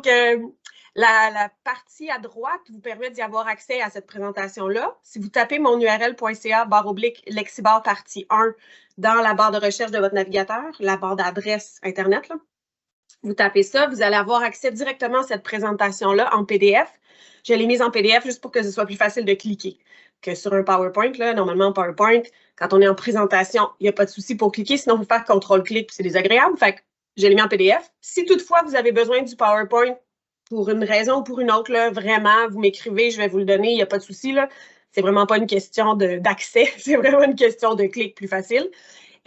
Donc, la partie à droite vous permet d'y avoir accès à cette présentation-là. Si vous tapez monurl.ca/Lexibar partie 1 dans la barre de recherche de votre navigateur, la barre d'adresse Internet, là, vous tapez ça, vous allez avoir accès directement à cette présentation-là en PDF. Je l'ai mise en PDF juste pour que ce soit plus facile de cliquer que sur un PowerPoint. Là, normalement, en PowerPoint, quand on est en présentation, il n'y a pas de souci pour cliquer, sinon vous faites CTRL-clic, c'est désagréable. Fait que je l'ai mis en PDF. Si toutefois, vous avez besoin du PowerPoint pour une raison ou pour une autre, là, vraiment, vous m'écrivez, je vais vous le donner, il n'y a pas de souci. C'est vraiment pas une question d'accès, c'est vraiment une question de clic plus facile.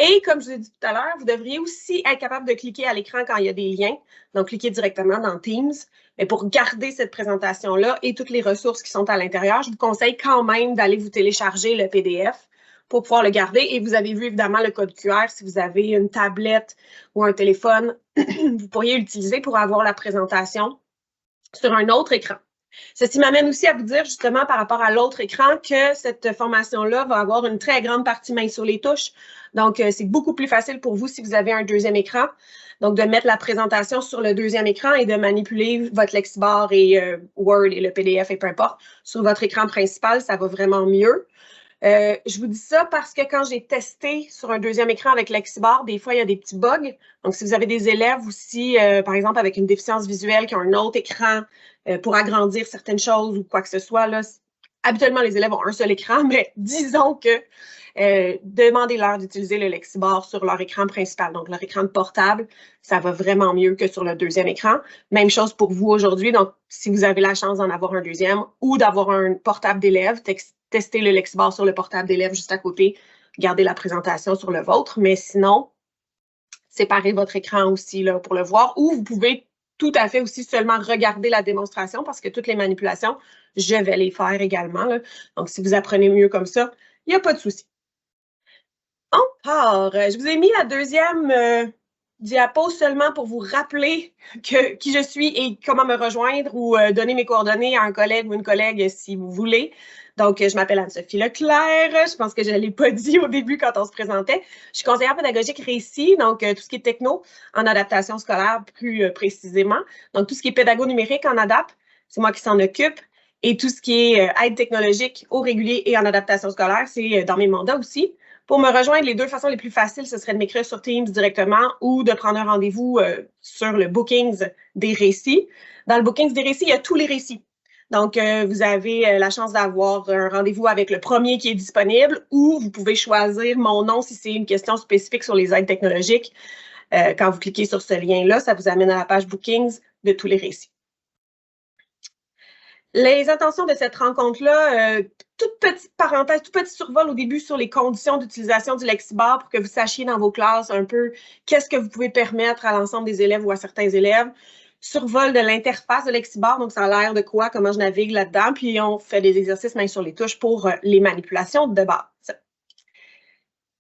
Et comme je vous ai dit tout à l'heure, vous devriez aussi être capable de cliquer à l'écran quand il y a des liens. Donc, cliquez directement dans Teams. Mais pour garder cette présentation-là et toutes les ressources qui sont à l'intérieur, je vous conseille quand même d'aller vous télécharger le PDF pour pouvoir le garder. Et vous avez vu évidemment le code QR. Si vous avez une tablette ou un téléphone, vous pourriez l'utiliser pour avoir la présentation sur un autre écran. Ceci m'amène aussi à vous dire justement par rapport à l'autre écran que cette formation-là va avoir une très grande partie main sur les touches. Donc, c'est beaucoup plus facile pour vous si vous avez un deuxième écran. Donc, de mettre la présentation sur le deuxième écran et de manipuler votre Lexibar et Word et le PDF et peu importe sur votre écran principal, ça va vraiment mieux. Je vous dis ça parce que quand j'ai testé sur un deuxième écran avec Lexibar, des fois, il y a des petits bugs. Donc, si vous avez des élèves aussi, par exemple, avec une déficience visuelle qui ont un autre écran pour agrandir certaines choses ou quoi que ce soit, là, habituellement, les élèves ont un seul écran, mais disons que demandez-leur d'utiliser le Lexibar sur leur écran principal, donc leur écran de portable, ça va vraiment mieux que sur le deuxième écran. Même chose pour vous aujourd'hui, donc si vous avez la chance d'en avoir un deuxième ou d'avoir un portable d'élève, testez le Lexibar sur le portable d'élève juste à côté, gardez la présentation sur le vôtre, mais sinon, séparez votre écran aussi là, pour le voir, ou vous pouvez tout à fait aussi seulement regarder la démonstration parce que toutes les manipulations, je vais les faire également. Là. Donc, si vous apprenez mieux comme ça, il n'y a pas de souci. Alors, je vous ai mis la deuxième diapo seulement pour vous rappeler qui je suis et comment me rejoindre ou donner mes coordonnées à un collègue ou une collègue si vous voulez. Donc, je m'appelle Anne-Sophie Leclerc. Je pense que je ne l'ai pas dit au début quand on se présentait. Je suis conseillère pédagogique réussie, donc tout ce qui est techno en adaptation scolaire plus précisément. Donc, tout ce qui est pédago numérique en adap, c'est moi qui s'en occupe. Et tout ce qui est aide technologique au régulier et en adaptation scolaire, c'est dans mes mandats aussi. Pour me rejoindre, les deux façons les plus faciles, ce serait de m'écrire sur Teams directement ou de prendre un rendez-vous sur le Bookings des récits. Dans le Bookings des récits, il y a tous les récits. Donc, vous avez la chance d'avoir un rendez-vous avec le premier qui est disponible ou vous pouvez choisir mon nom si c'est une question spécifique sur les aides technologiques. Quand vous cliquez sur ce lien-là, ça vous amène à la page Bookings de tous les récits. Les intentions de cette rencontre-là, toute petite parenthèse, tout petit survol au début sur les conditions d'utilisation du Lexibar pour que vous sachiez dans vos classes un peu qu'est-ce que vous pouvez permettre à l'ensemble des élèves ou à certains élèves. Survol de l'interface de Lexibar, donc ça a l'air de quoi, comment je navigue là-dedans, puis on fait des exercices main sur les touches pour les manipulations de base.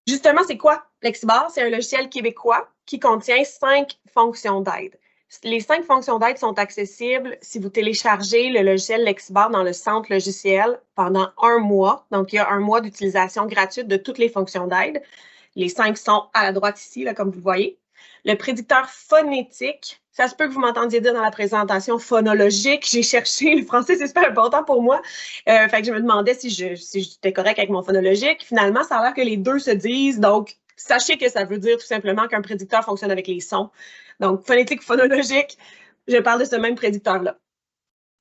Justement, c'est quoi Lexibar? C'est un logiciel québécois qui contient 5 fonctions d'aide. Les 5 fonctions d'aide sont accessibles si vous téléchargez le logiciel Lexibar dans le centre logiciel pendant 1 mois. Donc, il y a 1 mois d'utilisation gratuite de toutes les fonctions d'aide. Les 5 sont à la droite ici, là, comme vous voyez. Le prédicteur phonétique, ça se peut que vous m'entendiez dire dans la présentation phonologique. J'ai cherché, le français, c'est super important pour moi. Fait que je me demandais si j'étais correct avec mon phonologique. Finalement, ça a l'air que les deux se disent. Donc, sachez que ça veut dire tout simplement qu'un prédicteur fonctionne avec les sons. Donc, phonétique, phonologique, je parle de ce même prédicteur-là.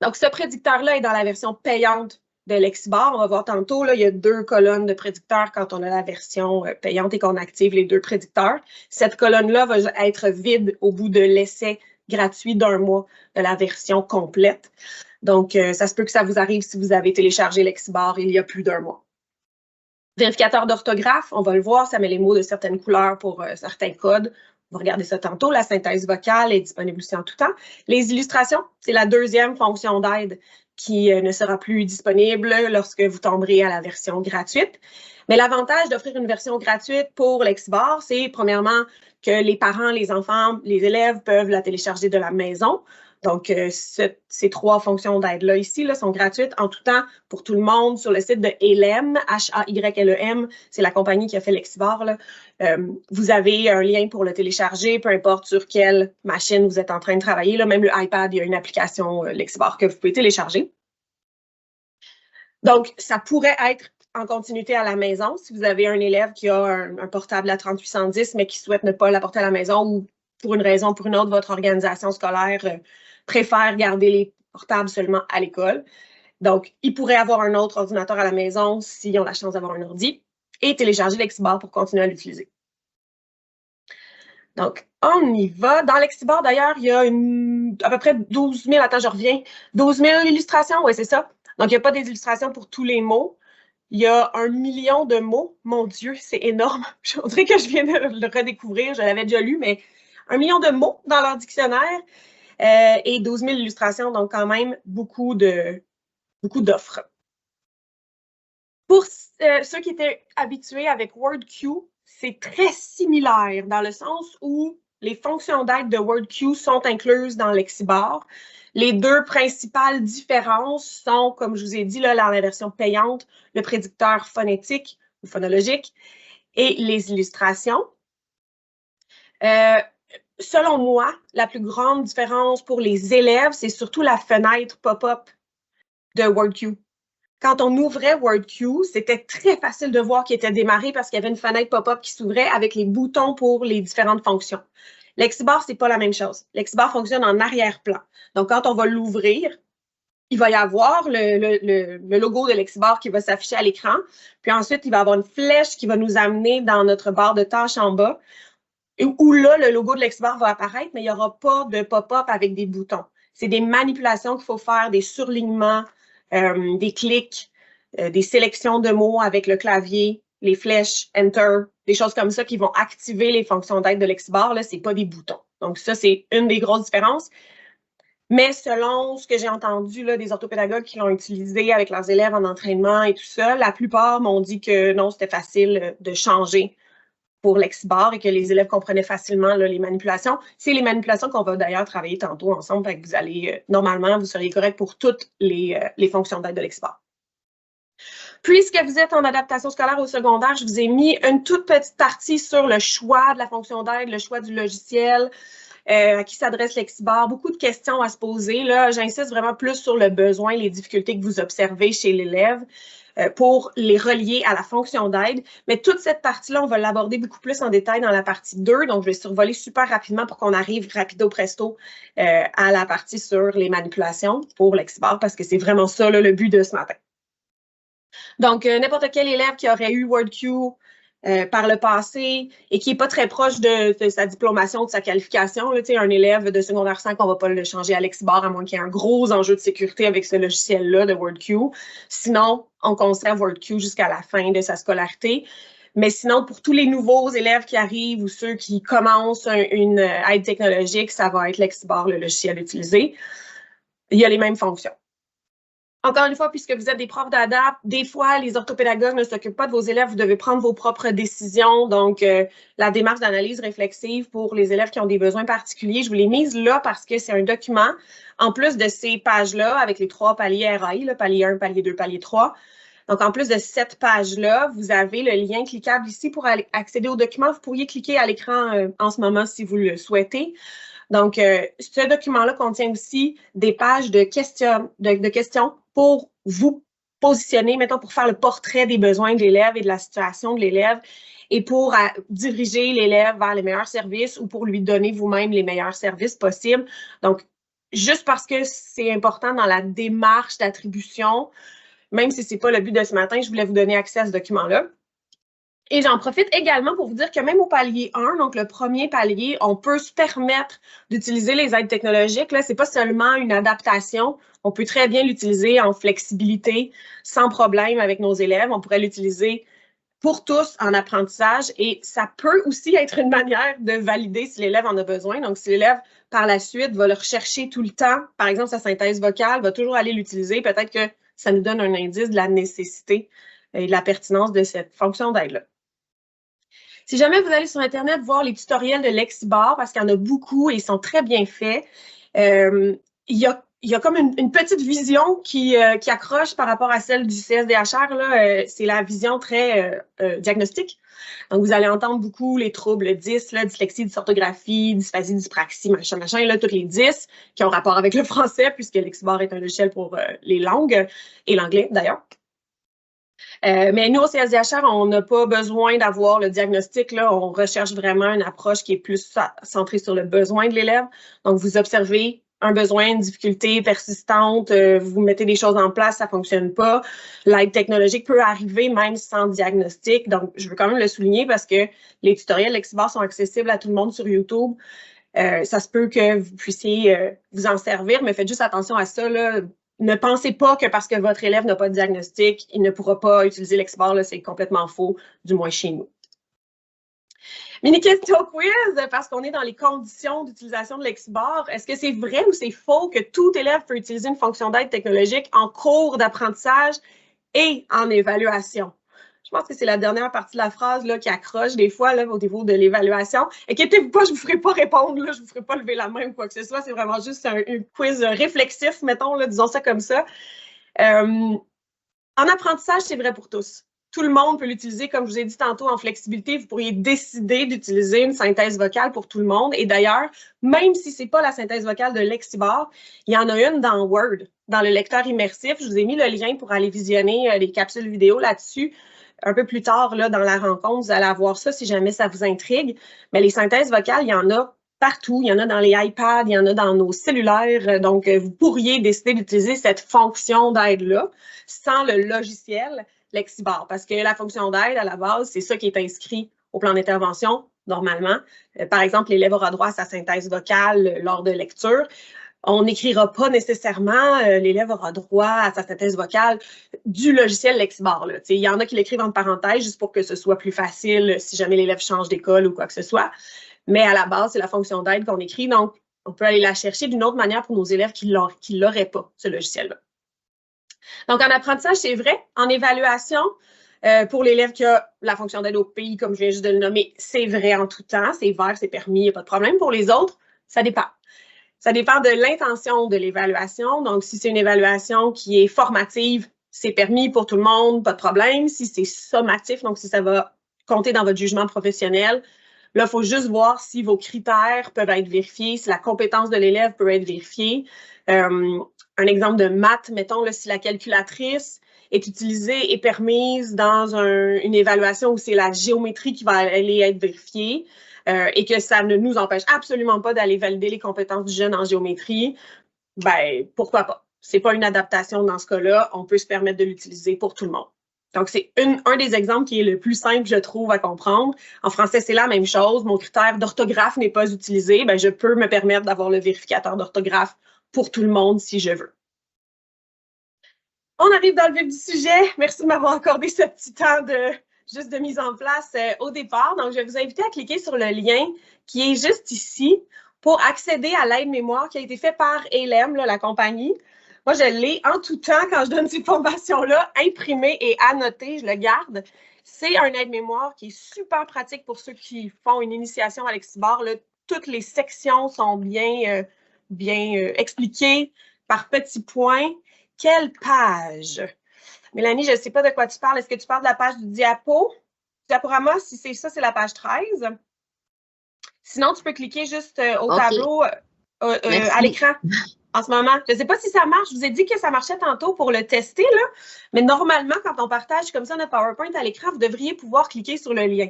Donc, ce prédicteur-là est dans la version payante de Lexibar. On va voir tantôt, là, il y a 2 colonnes de prédicteurs quand on a la version payante et qu'on active les 2 prédicteurs. Cette colonne-là va être vide au bout de l'essai gratuit d'1 mois de la version complète. Donc, ça se peut que ça vous arrive si vous avez téléchargé Lexibar il y a plus d'1 mois. Vérificateur d'orthographe, on va le voir, ça met les mots de certaines couleurs pour certains codes. On va regarder ça tantôt. La synthèse vocale est disponible aussi en tout temps. Les illustrations, c'est la deuxième fonction d'aide qui ne sera plus disponible lorsque vous tomberez à la version gratuite. Mais l'avantage d'offrir une version gratuite pour Lexibar, c'est premièrement que les parents, les enfants, les élèves peuvent la télécharger de la maison. Donc, ces 3 fonctions d'aide-là ici là, sont gratuites en tout temps pour tout le monde sur le site de Haylem, H-A-Y-L-E-M. C'est la compagnie qui a fait Lexibar. Là. Vous avez un lien pour le télécharger, peu importe sur quelle machine vous êtes en train de travailler. Là, même le iPad, il y a une application Lexibar que vous pouvez télécharger. Donc, ça pourrait être en continuité à la maison. Si vous avez un élève qui a un portable à 3810, mais qui souhaite ne pas l'apporter à la maison ou pour une raison ou pour une autre, votre organisation scolaire préfère garder les portables seulement à l'école. Donc, ils pourraient avoir un autre ordinateur à la maison s'ils ont la chance d'avoir un ordi et télécharger Lexibar pour continuer à l'utiliser. Donc, on y va. Dans Lexibar, d'ailleurs, il y a à peu près 12 000, attends, je reviens, 12 000 illustrations, oui, c'est ça. Donc, il n'y a pas des illustrations pour tous les mots. Il y a 1 million de mots. Mon Dieu, c'est énorme. Je dirais que je viens de le redécouvrir. Je l'avais déjà lu, mais 1 million de mots dans leur dictionnaire et 12 000 illustrations, donc quand même beaucoup d'offres. Pour ceux qui étaient habitués avec WordQ, c'est très similaire dans le sens où les fonctions d'aide de WordQ sont incluses dans Lexibar. Les deux principales différences sont, comme je vous ai dit, là, dans la version payante, le prédicteur phonétique ou phonologique et les illustrations. Selon moi, la plus grande différence pour les élèves, c'est surtout la fenêtre pop-up de WordQ. Quand on ouvrait WordQ, c'était très facile de voir qu'il était démarré parce qu'il y avait une fenêtre pop-up qui s'ouvrait avec les boutons pour les différentes fonctions. Lexibar, c'est pas la même chose. Lexibar fonctionne en arrière-plan. Donc, quand on va l'ouvrir, il va y avoir le logo de Lexibar qui va s'afficher à l'écran. Puis ensuite, il va y avoir une flèche qui va nous amener dans notre barre de tâches en bas, où là, le logo de Lexibar va apparaître, mais il n'y aura pas de pop-up avec des boutons. C'est des manipulations qu'il faut faire, des surlignements, des clics, des sélections de mots avec le clavier, les flèches, Enter, des choses comme ça qui vont activer les fonctions d'aide de Lexibar. Ce n'est pas des boutons. Donc, ça, c'est une des grosses différences. Mais selon ce que j'ai entendu là, des orthopédagogues qui l'ont utilisé avec leurs élèves en entraînement et tout ça, la plupart m'ont dit que non, c'était facile de changer pour Lexibar et que les élèves comprenaient facilement là, les manipulations. C'est les manipulations qu'on va d'ailleurs travailler tantôt ensemble. Fait que vous allez, normalement, vous seriez correct pour toutes les fonctions d'aide de Lexibar. Puisque vous êtes en adaptation scolaire au secondaire, je vous ai mis une toute petite partie sur le choix de la fonction d'aide, le choix du logiciel, à qui s'adresse Lexibar. Beaucoup de questions à se poser. Là, j'insiste vraiment plus sur le besoin, les difficultés que vous observez chez l'élève pour les relier à la fonction d'aide. Mais toute cette partie-là, on va l'aborder beaucoup plus en détail dans la partie 2. Donc, je vais survoler super rapidement pour qu'on arrive rapido presto à la partie sur les manipulations pour Lexibar parce que c'est vraiment ça là, le but de ce matin. Donc, n'importe quel élève qui aurait eu WordQ par le passé et qui n'est pas très proche de sa diplomation, de sa qualification, là, un élève de secondaire 5, on ne va pas le changer à Lexibar à moins qu'il y ait un gros enjeu de sécurité avec ce logiciel-là de WordQ. Sinon, on conserve WordQ jusqu'à la fin de sa scolarité. Mais sinon, pour tous les nouveaux élèves qui arrivent ou ceux qui commencent une aide technologique, ça va être Lexibar, le logiciel utilisé. Il y a les mêmes fonctions. Encore une fois, puisque vous êtes des profs d'adap, des fois, les orthopédagogues ne s'occupent pas de vos élèves. Vous devez prendre vos propres décisions. Donc, la démarche d'analyse réflexive pour les élèves qui ont des besoins particuliers, je vous l'ai mise là parce que c'est un document, en plus de ces pages-là, avec les 3 paliers RAI, là, palier 1, palier 2, palier 3. Donc, en plus de cette page-là, vous avez le lien cliquable ici pour accéder au document. Vous pourriez cliquer à l'écran en ce moment si vous le souhaitez. Donc, ce document-là contient aussi des pages de questions pour vous positionner, mettons, pour faire le portrait des besoins de l'élève et de la situation de l'élève et pour diriger l'élève vers les meilleurs services ou pour lui donner vous-même les meilleurs services possibles. Donc, juste parce que c'est important dans la démarche d'attribution, même si ce n'est pas le but de ce matin, je voulais vous donner accès à ce document-là. Et j'en profite également pour vous dire que même au palier 1, donc le premier palier, on peut se permettre d'utiliser les aides technologiques. Là, ce n'est pas seulement une adaptation. On peut très bien l'utiliser en flexibilité, sans problème avec nos élèves. On pourrait l'utiliser pour tous en apprentissage et ça peut aussi être une manière de valider si l'élève en a besoin. Donc, si l'élève, par la suite, va le rechercher tout le temps, par exemple, sa synthèse vocale, va toujours aller l'utiliser, peut-être que ça nous donne un indice de la nécessité et de la pertinence de cette fonction d'aide-là. Si jamais vous allez sur Internet voir les tutoriels de Lexibar, parce qu'il y en a beaucoup et ils sont très bien faits, il y a il y a comme une petite vision qui accroche par rapport à celle du CSDHR. C'est la vision très diagnostique. Donc, vous allez entendre beaucoup les troubles 10, là, dyslexie, dysorthographie, dysphasie, dyspraxie, machin, là, toutes les 10 qui ont rapport avec le français, puisque Lexibar est un logiciel pour les langues, et l'anglais d'ailleurs. Mais nous, au CSDHR, on n'a pas besoin d'avoir le diagnostic. Là, on recherche vraiment une approche qui est plus centrée sur le besoin de l'élève. Donc, vous observez un besoin, une difficulté persistante, vous mettez des choses en place, ça ne fonctionne pas. L'aide technologique peut arriver même sans diagnostic. Donc, je veux quand même le souligner parce que les tutoriels Lexibar sont accessibles à tout le monde sur YouTube. Ça se peut que vous puissiez vous en servir, mais faites juste attention à ça. Là. Ne pensez pas que parce que votre élève n'a pas de diagnostic, il ne pourra pas utiliser Lexibar. C'est complètement faux, du moins chez nous. Mini question quiz, parce qu'on est dans les conditions d'utilisation de Lexibar. Est-ce que c'est vrai ou c'est faux que tout élève peut utiliser une fonction d'aide technologique en cours d'apprentissage et en évaluation? Je pense que c'est la dernière partie de la phrase là, qui accroche des fois là, au niveau de l'évaluation. Inquiétez-vous pas, je ne vous ferai pas répondre, là, je ne vous ferai pas lever la main ou quoi que ce soit. C'est vraiment juste un quiz réflexif, mettons, là, disons ça comme ça. En apprentissage, c'est vrai pour tous. Tout le monde peut l'utiliser, comme je vous ai dit tantôt, en flexibilité. Vous pourriez décider d'utiliser une synthèse vocale pour tout le monde. Et d'ailleurs, même si ce n'est pas la synthèse vocale de Lexibar, il y en a une dans Word, dans le lecteur immersif. Je vous ai mis le lien pour aller visionner les capsules vidéo là-dessus. Un peu plus tard, là, dans la rencontre, vous allez avoir ça si jamais ça vous intrigue. Mais les synthèses vocales, il y en a partout. Il y en a dans les iPads, il y en a dans nos cellulaires. Donc, vous pourriez décider d'utiliser cette fonction d'aide-là sans le logiciel Lexibar. Parce que la fonction d'aide, à la base, c'est ça qui est inscrit au plan d'intervention, normalement. Par exemple, l'élève aura droit à sa synthèse vocale lors de lecture. On n'écrira pas nécessairement, l'élève aura droit à sa synthèse vocale du logiciel Lexibar. Là. Il y en a qui l'écrivent entre parenthèses juste pour que ce soit plus facile si jamais l'élève change d'école ou quoi que ce soit. Mais à la base, c'est la fonction d'aide qu'on écrit. Donc, on peut aller la chercher d'une autre manière pour nos élèves qui ne l'auraient pas, ce logiciel-là. Donc, en apprentissage, c'est vrai. En évaluation, pour l'élève qui a la fonction d'aide au pays, comme je viens juste de le nommer, c'est vrai en tout temps. C'est vert, c'est permis, il n'y a pas de problème. Pour les autres, ça dépend. Ça dépend de l'intention de l'évaluation. Donc, si c'est une évaluation qui est formative, c'est permis pour tout le monde, pas de problème. Si c'est sommatif, donc si ça va compter dans votre jugement professionnel, là, il faut juste voir si vos critères peuvent être vérifiés, si la compétence de l'élève peut être vérifiée. Un exemple de maths, mettons, là, si la calculatrice est utilisée et permise dans une évaluation où c'est la géométrie qui va aller être vérifiée, et que ça ne nous empêche absolument pas d'aller valider les compétences du jeune en géométrie, ben pourquoi pas? C'est pas une adaptation dans ce cas-là, on peut se permettre de l'utiliser pour tout le monde. Donc, c'est un des exemples qui est le plus simple, je trouve, à comprendre. En français, c'est la même chose. Mon critère d'orthographe n'est pas utilisé. Ben, je peux me permettre d'avoir le vérificateur d'orthographe pour tout le monde si je veux. On arrive dans le vif du sujet. Merci de m'avoir accordé ce petit temps juste de mise en place au départ. Donc, je vais vous inviter à cliquer sur le lien qui est juste ici pour accéder à l'aide-mémoire qui a été fait par ELEM, là, la compagnie. Moi, je l'ai en tout temps quand je donne ces formations-là, imprimé et annoté, je le garde. C'est un aide-mémoire qui est super pratique pour ceux qui font une initiation à Lexibar. Là, toutes les sections sont bien expliquées par petits points. Quelle page? Mélanie, je ne sais pas de quoi tu parles. Est-ce que tu parles de la page du diaporama? Si c'est ça, c'est la page 13. Sinon, tu peux cliquer juste au tableau à l'écran en ce moment. Je ne sais pas si ça marche. Je vous ai dit que ça marchait tantôt pour le tester, là. Mais normalement, quand on partage comme ça notre PowerPoint à l'écran, vous devriez pouvoir cliquer sur le lien.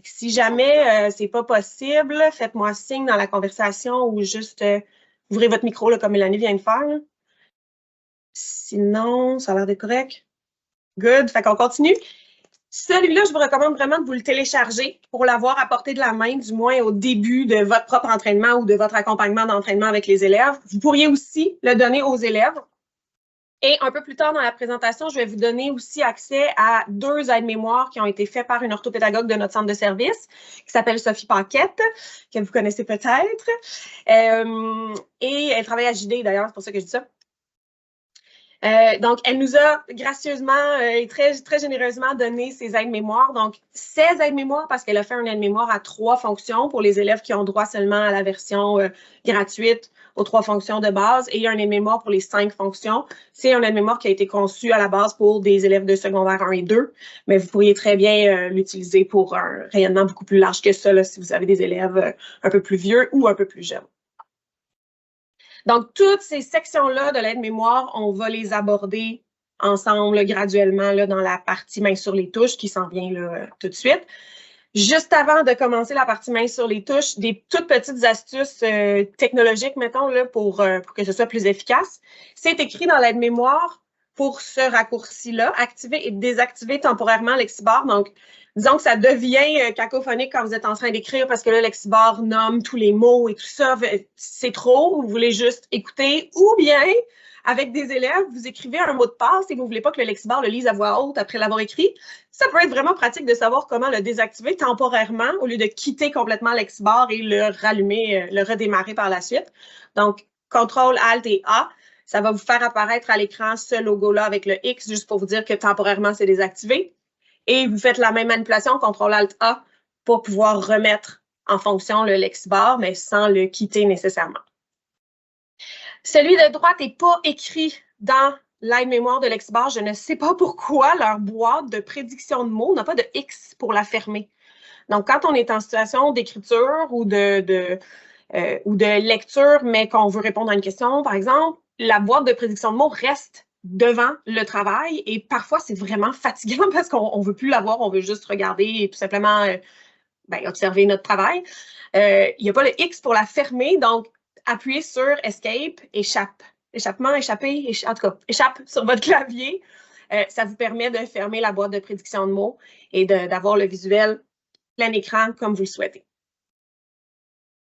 Si jamais ce n'est pas possible, faites-moi signe dans la conversation ou juste ouvrez votre micro là, comme Mélanie vient de faire. Là. Sinon, ça a l'air d'être correct. Good. Fait qu'on continue. Celui-là, je vous recommande vraiment de vous le télécharger pour l'avoir à portée de la main, du moins au début de votre propre entraînement ou de votre accompagnement d'entraînement avec les élèves. Vous pourriez aussi le donner aux élèves. Et un peu plus tard dans la présentation, je vais vous donner aussi accès à 2 aides-mémoires qui ont été faits par une orthopédagogue de notre centre de service, qui s'appelle Sophie Paquette, que vous connaissez peut-être. Et elle travaille à JD d'ailleurs, c'est pour ça que je dis ça. Donc, elle nous a gracieusement et très, très généreusement donné ses aides-mémoires. Donc, 16 aides-mémoires parce qu'elle a fait un aide-mémoire à 3 fonctions pour les élèves qui ont droit seulement à la version gratuite aux 3 fonctions de base et un aide-mémoire pour les 5 fonctions. C'est un aide-mémoire qui a été conçu à la base pour des élèves de secondaire 1 et 2, mais vous pourriez très bien l'utiliser pour un rayonnement beaucoup plus large que ça là, si vous avez des élèves un peu plus vieux ou un peu plus jeunes. Donc, toutes ces sections-là de l'aide-mémoire, on va les aborder ensemble graduellement là, dans la partie main sur les touches qui s'en vient là, tout de suite. Juste avant de commencer la partie main sur les touches, des toutes petites astuces technologiques, mettons, là, pour que ce soit plus efficace. C'est écrit dans l'aide-mémoire pour ce raccourci-là, activer et désactiver temporairement Lexibar. Donc, disons que ça devient cacophonique quand vous êtes en train d'écrire parce que là, Lexibar nomme tous les mots et tout ça. C'est trop, vous voulez juste écouter ou bien, avec des élèves, vous écrivez un mot de passe et vous ne voulez pas que le Lexibar le lise à voix haute après l'avoir écrit. Ça peut être vraiment pratique de savoir comment le désactiver temporairement au lieu de quitter complètement Lexibar et le rallumer, le redémarrer par la suite. Donc, CTRL, ALT et A, ça va vous faire apparaître à l'écran ce logo-là avec le X juste pour vous dire que temporairement, c'est désactivé. Et vous faites la même manipulation, CTRL-ALT-A, pour pouvoir remettre en fonction le Lexibar, mais sans le quitter nécessairement. Celui de droite n'est pas écrit dans l'aide-mémoire de Lexibar. Je ne sais pas pourquoi leur boîte de prédiction de mots n'a pas de X pour la fermer. Donc, quand on est en situation d'écriture ou de lecture, mais qu'on veut répondre à une question, par exemple, la boîte de prédiction de mots reste devant le travail et parfois, c'est vraiment fatigant parce qu'on ne veut plus la voir, on veut juste regarder et tout simplement observer notre travail. Il n'y a pas le X pour la fermer, donc appuyez sur Escape, échappement, échapper, en tout cas, échappe sur votre clavier. Ça vous permet de fermer la boîte de prédiction de mots et d'avoir le visuel plein écran comme vous le souhaitez.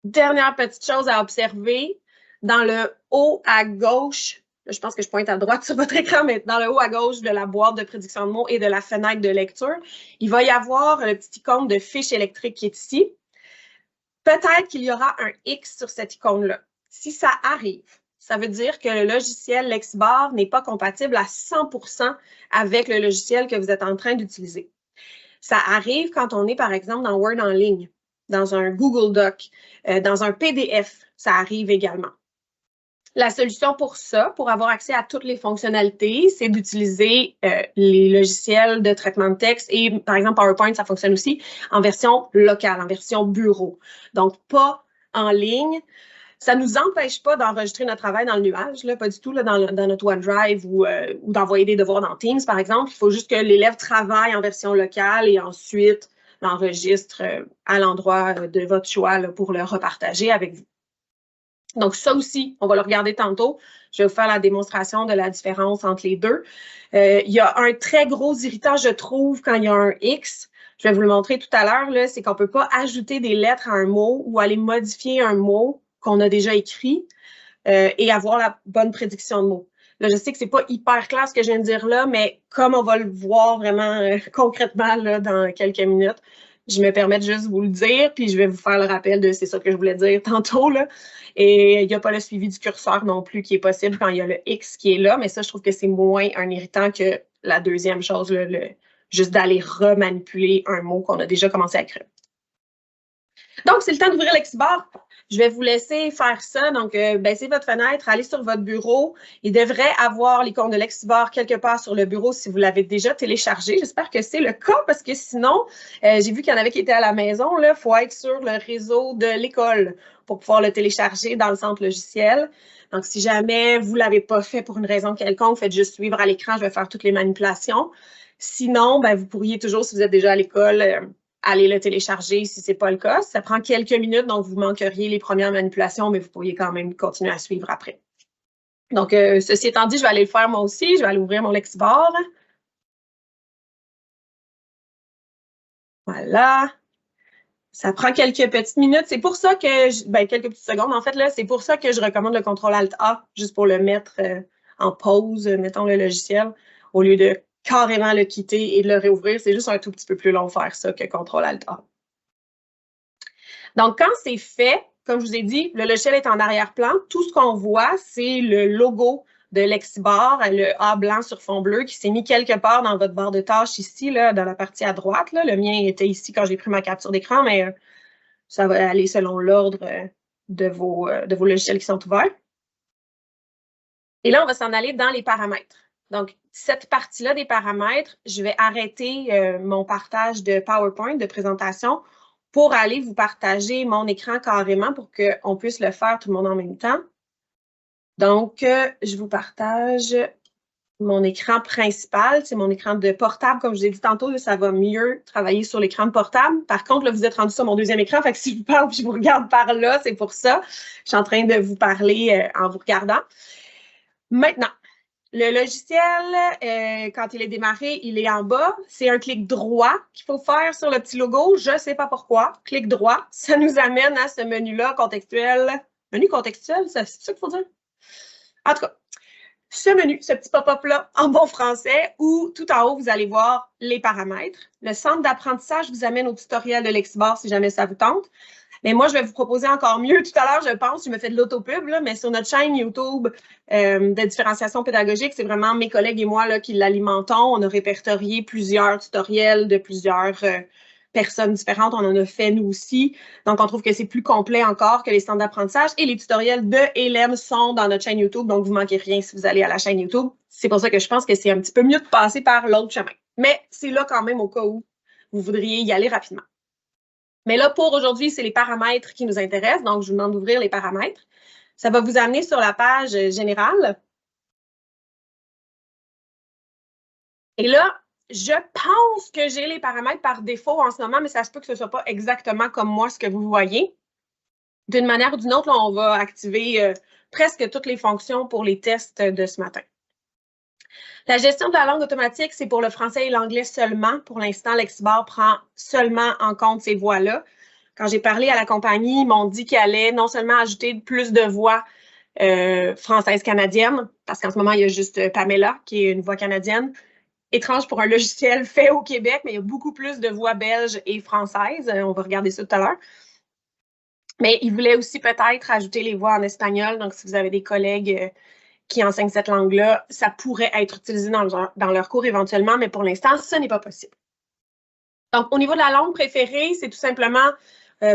Dernière petite chose à observer, dans le haut à gauche, je pense que je pointe à droite sur votre écran, mais dans le haut à gauche de la boîte de prédiction de mots et de la fenêtre de lecture, il va y avoir le petit icône de fiche électrique qui est ici. Peut-être qu'il y aura un X sur cette icône-là. Si ça arrive, ça veut dire que le logiciel Lexibar n'est pas compatible à 100% avec le logiciel que vous êtes en train d'utiliser. Ça arrive quand on est, par exemple, dans Word en ligne, dans un Google Doc, dans un PDF, ça arrive également. La solution pour ça, pour avoir accès à toutes les fonctionnalités, c'est d'utiliser les logiciels de traitement de texte et, par exemple, PowerPoint, ça fonctionne aussi en version locale, en version bureau. Donc, pas en ligne. Ça ne nous empêche pas d'enregistrer notre travail dans le nuage, là, pas du tout là, dans notre OneDrive ou d'envoyer des devoirs dans Teams, par exemple. Il faut juste que l'élève travaille en version locale et ensuite l'enregistre à l'endroit de votre choix là, pour le repartager avec vous. Donc, ça aussi, on va le regarder tantôt. Je vais vous faire la démonstration de la différence entre les deux. Il y a un très gros irritant, je trouve, quand il y a un X. Je vais vous le montrer tout à l'heure, c'est qu'on ne peut pas ajouter des lettres à un mot ou aller modifier un mot qu'on a déjà écrit et avoir la bonne prédiction de mots. Là, je sais que ce n'est pas hyper clair ce que je viens de dire là, mais comme on va le voir vraiment concrètement là, dans quelques minutes, je me permets de juste vous le dire, puis je vais vous faire le rappel de c'est ça que je voulais dire tantôt. Là. Et il n'y a pas le suivi du curseur non plus qui est possible quand il y a le X qui est là, mais ça, je trouve que c'est moins un irritant que la deuxième chose, là, juste d'aller remanipuler un mot qu'on a déjà commencé à écrire. Donc, c'est le temps d'ouvrir Lexibar. Je vais vous laisser faire ça. Donc, baissez votre fenêtre, allez sur votre bureau. Il devrait avoir l'icône de Lexibar quelque part sur le bureau si vous l'avez déjà téléchargé. J'espère que c'est le cas parce que sinon, j'ai vu qu'il y en avait qui étaient à la maison. Il faut être sur le réseau de l'école pour pouvoir le télécharger dans le centre logiciel. Donc, si jamais vous ne l'avez pas fait pour une raison quelconque, faites juste suivre à l'écran. Je vais faire toutes les manipulations. Sinon, vous pourriez toujours, si vous êtes déjà à l'école, aller le télécharger si ce n'est pas le cas. Ça prend quelques minutes, donc vous manqueriez les premières manipulations, mais vous pourriez quand même continuer à suivre après. Donc, ceci étant dit, je vais aller le faire moi aussi. Je vais aller ouvrir mon Lexibar. Voilà. Ça prend quelques petites minutes. C'est pour ça que, quelques petites secondes, en fait, là, c'est pour ça que je recommande le CTRL-ALT-A, juste pour le mettre en pause, mettons le logiciel, au lieu de carrément le quitter et de le réouvrir. C'est juste un tout petit peu plus long de faire ça que CTRL-ALT-A. Donc, quand c'est fait, comme je vous ai dit, le logiciel est en arrière-plan. Tout ce qu'on voit, c'est le logo de Lexibor, le A blanc sur fond bleu qui s'est mis quelque part dans votre barre de tâches ici, là, dans la partie à droite. Là. Le mien était ici quand j'ai pris ma capture d'écran, mais ça va aller selon l'ordre de vos logiciels qui sont ouverts. Et là, on va s'en aller dans les paramètres. Donc, cette partie-là des paramètres, je vais arrêter mon partage de PowerPoint, de présentation, pour aller vous partager mon écran carrément pour qu'on puisse le faire tout le monde en même temps. Donc, je vous partage mon écran principal. C'est mon écran de portable. Comme je vous ai dit tantôt, là, ça va mieux travailler sur l'écran de portable. Par contre, là, vous êtes rendu sur mon deuxième écran. Fait que si je vous parle et je vous regarde par là, c'est pour ça. Je suis en train de vous parler en vous regardant. Maintenant, le logiciel, quand il est démarré, il est en bas. C'est un clic droit qu'il faut faire sur le petit logo. Je ne sais pas pourquoi. Clic droit, ça nous amène à ce menu-là contextuel. Menu contextuel, c'est ça qu'il faut dire? En tout cas, ce menu, ce petit pop-up-là en bon français, où tout en haut, vous allez voir les paramètres. Le centre d'apprentissage vous amène au tutoriel de Lexibor si jamais ça vous tente. Mais moi, je vais vous proposer encore mieux. Tout à l'heure, je pense, je me fais de l'autopub, mais sur notre chaîne YouTube de différenciation pédagogique, c'est vraiment mes collègues et moi là, qui l'alimentons. On a répertorié plusieurs tutoriels de plusieurs personnes différentes. On en a fait, nous aussi. Donc, on trouve que c'est plus complet encore que les centres d'apprentissage. Et les tutoriels de ELEM sont dans notre chaîne YouTube. Donc, vous ne manquez rien si vous allez à la chaîne YouTube. C'est pour ça que je pense que c'est un petit peu mieux de passer par l'autre chemin. Mais c'est là quand même au cas où vous voudriez y aller rapidement. Mais là, pour aujourd'hui, c'est les paramètres qui nous intéressent. Donc, je vous demande d'ouvrir les paramètres. Ça va vous amener sur la page générale. Et là, je pense que j'ai les paramètres par défaut en ce moment, mais ça se peut que ce ne soit pas exactement comme moi ce que vous voyez. D'une manière ou d'une autre, là, on va activer presque toutes les fonctions pour les tests de ce matin. La gestion de la langue automatique, c'est pour le français et l'anglais seulement. Pour l'instant, Lexibor prend seulement en compte ces voix-là. Quand j'ai parlé à la compagnie, ils m'ont dit qu'il allait non seulement ajouter plus de voix françaises canadiennes, parce qu'en ce moment, il y a juste Pamela, qui est une voix canadienne. Étrange pour un logiciel fait au Québec, mais il y a beaucoup plus de voix belges et françaises. On va regarder ça tout à l'heure. Mais ils voulaient aussi peut-être ajouter les voix en espagnol. Donc, si vous avez des collègues qui enseignent cette langue-là, ça pourrait être utilisé dans leur cours éventuellement, mais pour l'instant, ce n'est pas possible. Donc, au niveau de la langue préférée, c'est tout simplement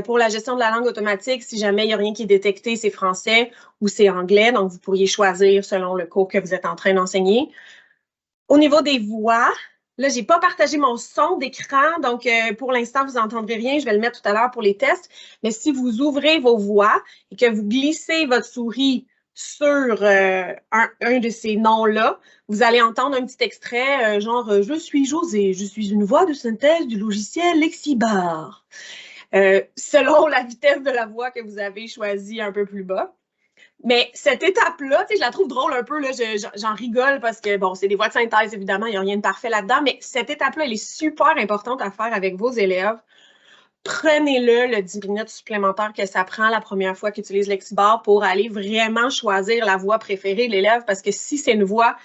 pour la gestion de la langue automatique, si jamais il n'y a rien qui est détecté, c'est français ou c'est anglais. Donc, vous pourriez choisir selon le cours que vous êtes en train d'enseigner. Au niveau des voix, là, je n'ai pas partagé mon son d'écran, donc pour l'instant, vous n'entendrez rien. Je vais le mettre tout à l'heure pour les tests. Mais si vous ouvrez vos voix et que vous glissez votre souris sur un de ces noms-là, vous allez entendre un petit extrait genre « Je suis José, je suis une voix de synthèse du logiciel Lexibor ». Selon la vitesse de la voix que vous avez choisie un peu plus bas. Mais cette étape-là, je la trouve drôle un peu, j'en rigole parce que, bon, c'est des voix de synthèse, évidemment, il n'y a rien de parfait là-dedans, mais cette étape-là, elle est super importante à faire avec vos élèves. Prenez-le 10 minutes supplémentaires que ça prend la première fois qu'ils utilisent Lexibor pour aller vraiment choisir la voix préférée de l'élève, parce que si c'est une voix,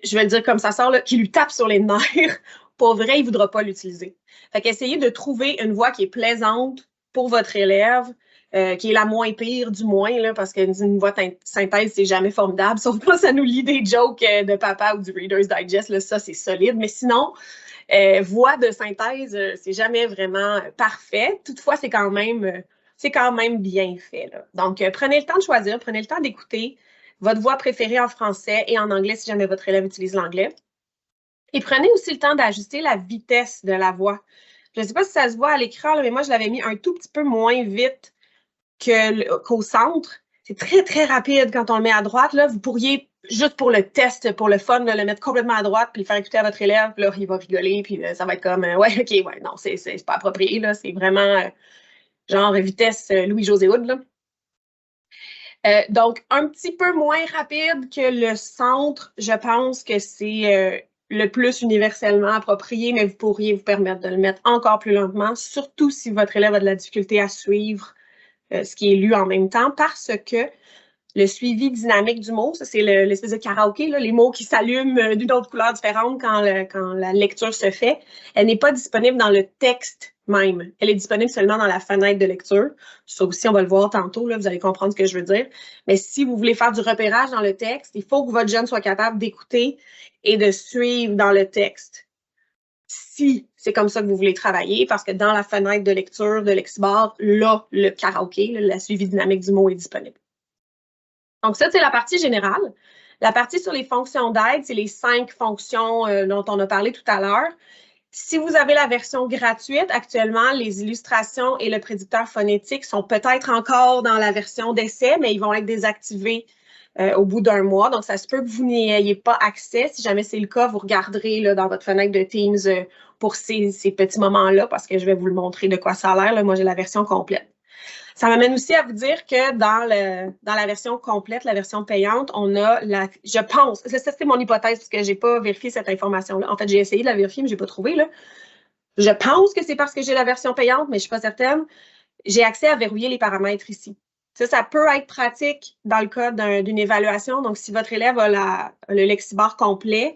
je vais le dire comme ça sort, là, qui lui tape sur les nerfs, pour vrai, il ne voudra pas l'utiliser. Fait qu'essayez de trouver une voix qui est plaisante pour votre élève, qui est la moins pire, du moins, là, parce qu'une voix de synthèse, c'est jamais formidable, sauf quand ça nous lit des jokes de papa ou du Reader's Digest, là, ça, c'est solide. Mais sinon, voix de synthèse, c'est jamais vraiment parfait. Toutefois, c'est quand même bien fait, là. Donc, prenez le temps de choisir, prenez le temps d'écouter votre voix préférée en français et en anglais si jamais votre élève utilise l'anglais. Et prenez aussi le temps d'ajuster la vitesse de la voix. Je ne sais pas si ça se voit à l'écran, mais moi, je l'avais mis un tout petit peu moins vite qu'au centre. C'est très, très rapide quand on le met à droite. Là, vous pourriez, juste pour le test, pour le fun, là, le mettre complètement à droite puis le faire écouter à votre élève. Puis là, il va rigoler, puis ça va être comme, ouais, OK, ouais, non, c'est pas approprié. Là, c'est vraiment genre vitesse Louis-José Hood. Là. Donc, un petit peu moins rapide que le centre. Je pense que c'est le plus universellement approprié, mais vous pourriez vous permettre de le mettre encore plus lentement, surtout si votre élève a de la difficulté à suivre ce qui est lu en même temps, parce que le suivi dynamique du mot, ça c'est l'espèce de karaoké, là, les mots qui s'allument d'une autre couleur différente quand la lecture se fait, elle n'est pas disponible dans le texte même. Elle est disponible seulement dans la fenêtre de lecture. Ça aussi, on va le voir tantôt, là, vous allez comprendre ce que je veux dire. Mais si vous voulez faire du repérage dans le texte, il faut que votre jeune soit capable d'écouter et de suivre dans le texte. Si c'est comme ça que vous voulez travailler, parce que dans la fenêtre de lecture de Lexibar, là, le karaoké, là, la suivi dynamique du mot est disponible. Donc ça, c'est la partie générale. La partie sur les fonctions d'aide, c'est les 5 fonctions dont on a parlé tout à l'heure. Si vous avez la version gratuite, actuellement, les illustrations et le prédicteur phonétique sont peut-être encore dans la version d'essai, mais ils vont être désactivés au bout d'un mois. Donc, ça se peut que vous n'y ayez pas accès. Si jamais c'est le cas, vous regarderez là, dans votre fenêtre de Teams pour ces petits moments-là, parce que je vais vous le montrer de quoi ça a l'air. Moi, j'ai la version complète. Ça m'amène aussi à vous dire que dans la version complète, la version payante, on a je pense, ça c'est mon hypothèse parce que j'ai pas vérifié cette information-là. En fait, j'ai essayé de la vérifier, mais j'ai pas trouvé, là. Je pense que c'est parce que j'ai la version payante, mais je suis pas certaine. J'ai accès à verrouiller les paramètres ici. Ça peut être pratique dans le cas d'une évaluation. Donc, si votre élève a le Lexibar complet,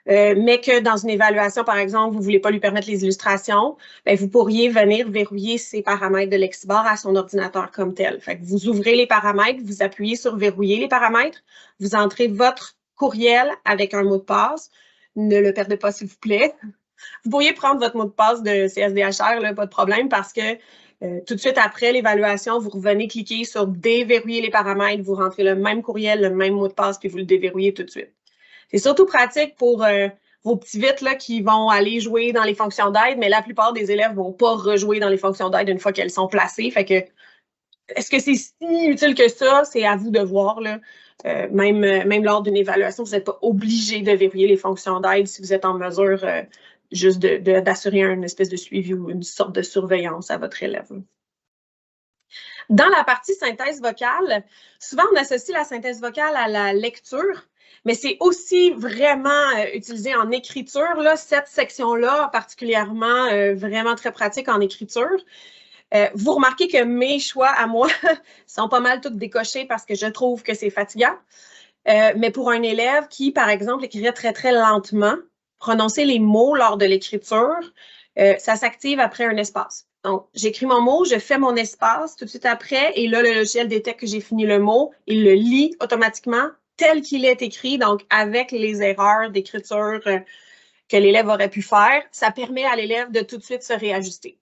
mais que dans une évaluation, par exemple, vous ne voulez pas lui permettre les illustrations, bien, vous pourriez venir verrouiller ces paramètres de Lexibar à son ordinateur comme tel. Fait que vous ouvrez les paramètres, vous appuyez sur verrouiller les paramètres, vous entrez votre courriel avec un mot de passe. Ne le perdez pas, s'il vous plaît. Vous pourriez prendre votre mot de passe de CSDHR, là, pas de problème, parce que tout de suite après l'évaluation, vous revenez cliquer sur déverrouiller les paramètres, vous rentrez le même courriel, le même mot de passe, puis vous le déverrouillez tout de suite. C'est surtout pratique pour vos petits vites là, qui vont aller jouer dans les fonctions d'aide, mais la plupart des élèves ne vont pas rejouer dans les fonctions d'aide une fois qu'elles sont placées. Fait que, est-ce que c'est si utile que ça? C'est à vous de voir. Là. Même lors d'une évaluation, vous n'êtes pas obligé de verrouiller les fonctions d'aide si vous êtes en mesure juste d'assurer une espèce de suivi ou une sorte de surveillance à votre élève. Dans la partie synthèse vocale, souvent on associe la synthèse vocale à la lecture, mais c'est aussi vraiment utilisé en écriture. Là, cette section-là, particulièrement vraiment très pratique en écriture. Vous remarquez que mes choix à moi sont pas mal tous décochés parce que je trouve que c'est fatigant. Mais pour un élève qui, par exemple, écrirait très, très lentement, prononcer les mots lors de l'écriture, ça s'active après un espace. Donc, j'écris mon mot, je fais mon espace tout de suite après, et là, le logiciel détecte que j'ai fini le mot, il le lit automatiquement tel qu'il est écrit, donc avec les erreurs d'écriture que l'élève aurait pu faire. Ça permet à l'élève de tout de suite se réajuster.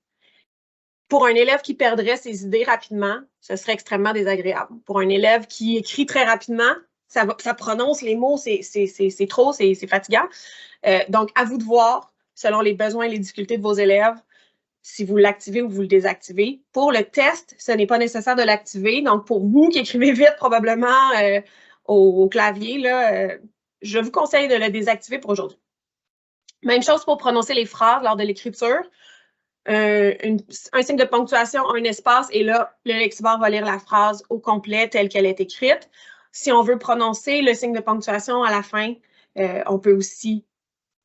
Pour un élève qui perdrait ses idées rapidement, ce serait extrêmement désagréable. Pour un élève qui écrit très rapidement, ça prononce les mots, c'est trop, c'est fatigant. Donc, à vous de voir, selon les besoins et les difficultés de vos élèves, si vous l'activez ou vous le désactivez. Pour le test, ce n'est pas nécessaire de l'activer. Donc, pour vous qui écrivez vite, probablement au clavier, là, je vous conseille de le désactiver pour aujourd'hui. Même chose pour prononcer les phrases lors de l'écriture. Un signe de ponctuation, un espace, et là, le Lexibar va lire la phrase au complet telle qu'elle est écrite. Si on veut prononcer le signe de ponctuation à la fin, on peut aussi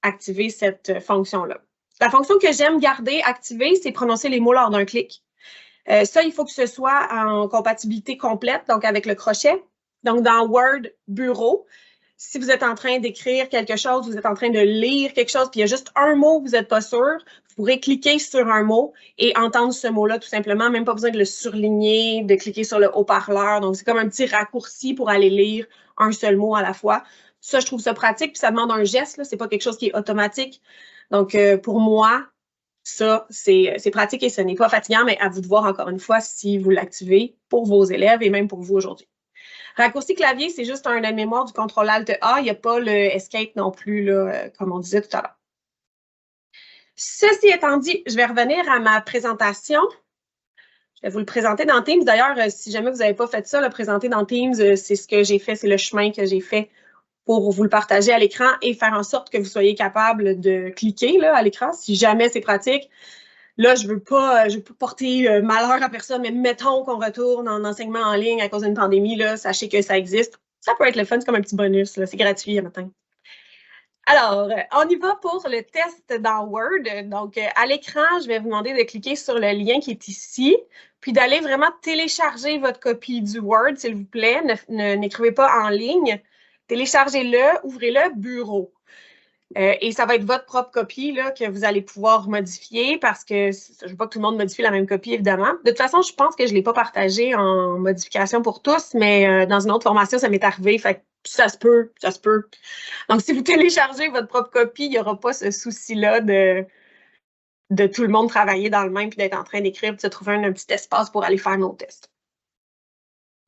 activer cette fonction-là. La fonction que j'aime garder activée, c'est prononcer les mots lors d'un clic. Ça, il faut que ce soit en compatibilité complète, donc avec le crochet. Donc, dans Word Bureau, si vous êtes en train d'écrire quelque chose, vous êtes en train de lire quelque chose, puis il y a juste un mot, vous n'êtes pas sûr, vous pourrez cliquer sur un mot et entendre ce mot-là tout simplement, même pas besoin de le surligner, de cliquer sur le haut-parleur. Donc, c'est comme un petit raccourci pour aller lire un seul mot à la fois. Ça, je trouve ça pratique, puis ça demande un geste, ce n'est pas quelque chose qui est automatique. Donc, pour moi, ça, c'est pratique et ce n'est pas fatigant, mais à vous de voir encore une fois si vous l'activez pour vos élèves et même pour vous aujourd'hui. Raccourci clavier, c'est juste un aide-mémoire du CTRL-ALT-A. Il n'y a pas le Escape non plus, là, comme on disait tout à l'heure. Ceci étant dit, je vais revenir à ma présentation. Je vais vous le présenter dans Teams. D'ailleurs, si jamais vous n'avez pas fait ça, le présenter dans Teams, c'est ce que j'ai fait, c'est le chemin que j'ai fait pour vous le partager à l'écran et faire en sorte que vous soyez capable de cliquer là, à l'écran, si jamais c'est pratique. Là, je veux pas porter malheur à personne, mais mettons qu'on retourne en enseignement en ligne à cause d'une pandémie, là, sachez que ça existe. Ça peut être le fun, c'est comme un petit bonus, c'est gratuit à matin. Alors, on y va pour le test dans Word. Donc, à l'écran, je vais vous demander de cliquer sur le lien qui est ici, puis d'aller vraiment télécharger votre copie du Word, s'il vous plaît. N'écrivez pas en ligne. Téléchargez-le, ouvrez-le, bureau. Et ça va être votre propre copie là, que vous allez pouvoir modifier parce que je ne veux pas que tout le monde modifie la même copie, évidemment. De toute façon, je pense que je ne l'ai pas partagé en modification pour tous, mais dans une autre formation, ça m'est arrivé. Fait que ça se peut, ça se peut. Donc, si vous téléchargez votre propre copie, il n'y aura pas ce souci-là de tout le monde travailler dans le même puis d'être en train d'écrire puis de se trouver un petit espace pour aller faire nos tests.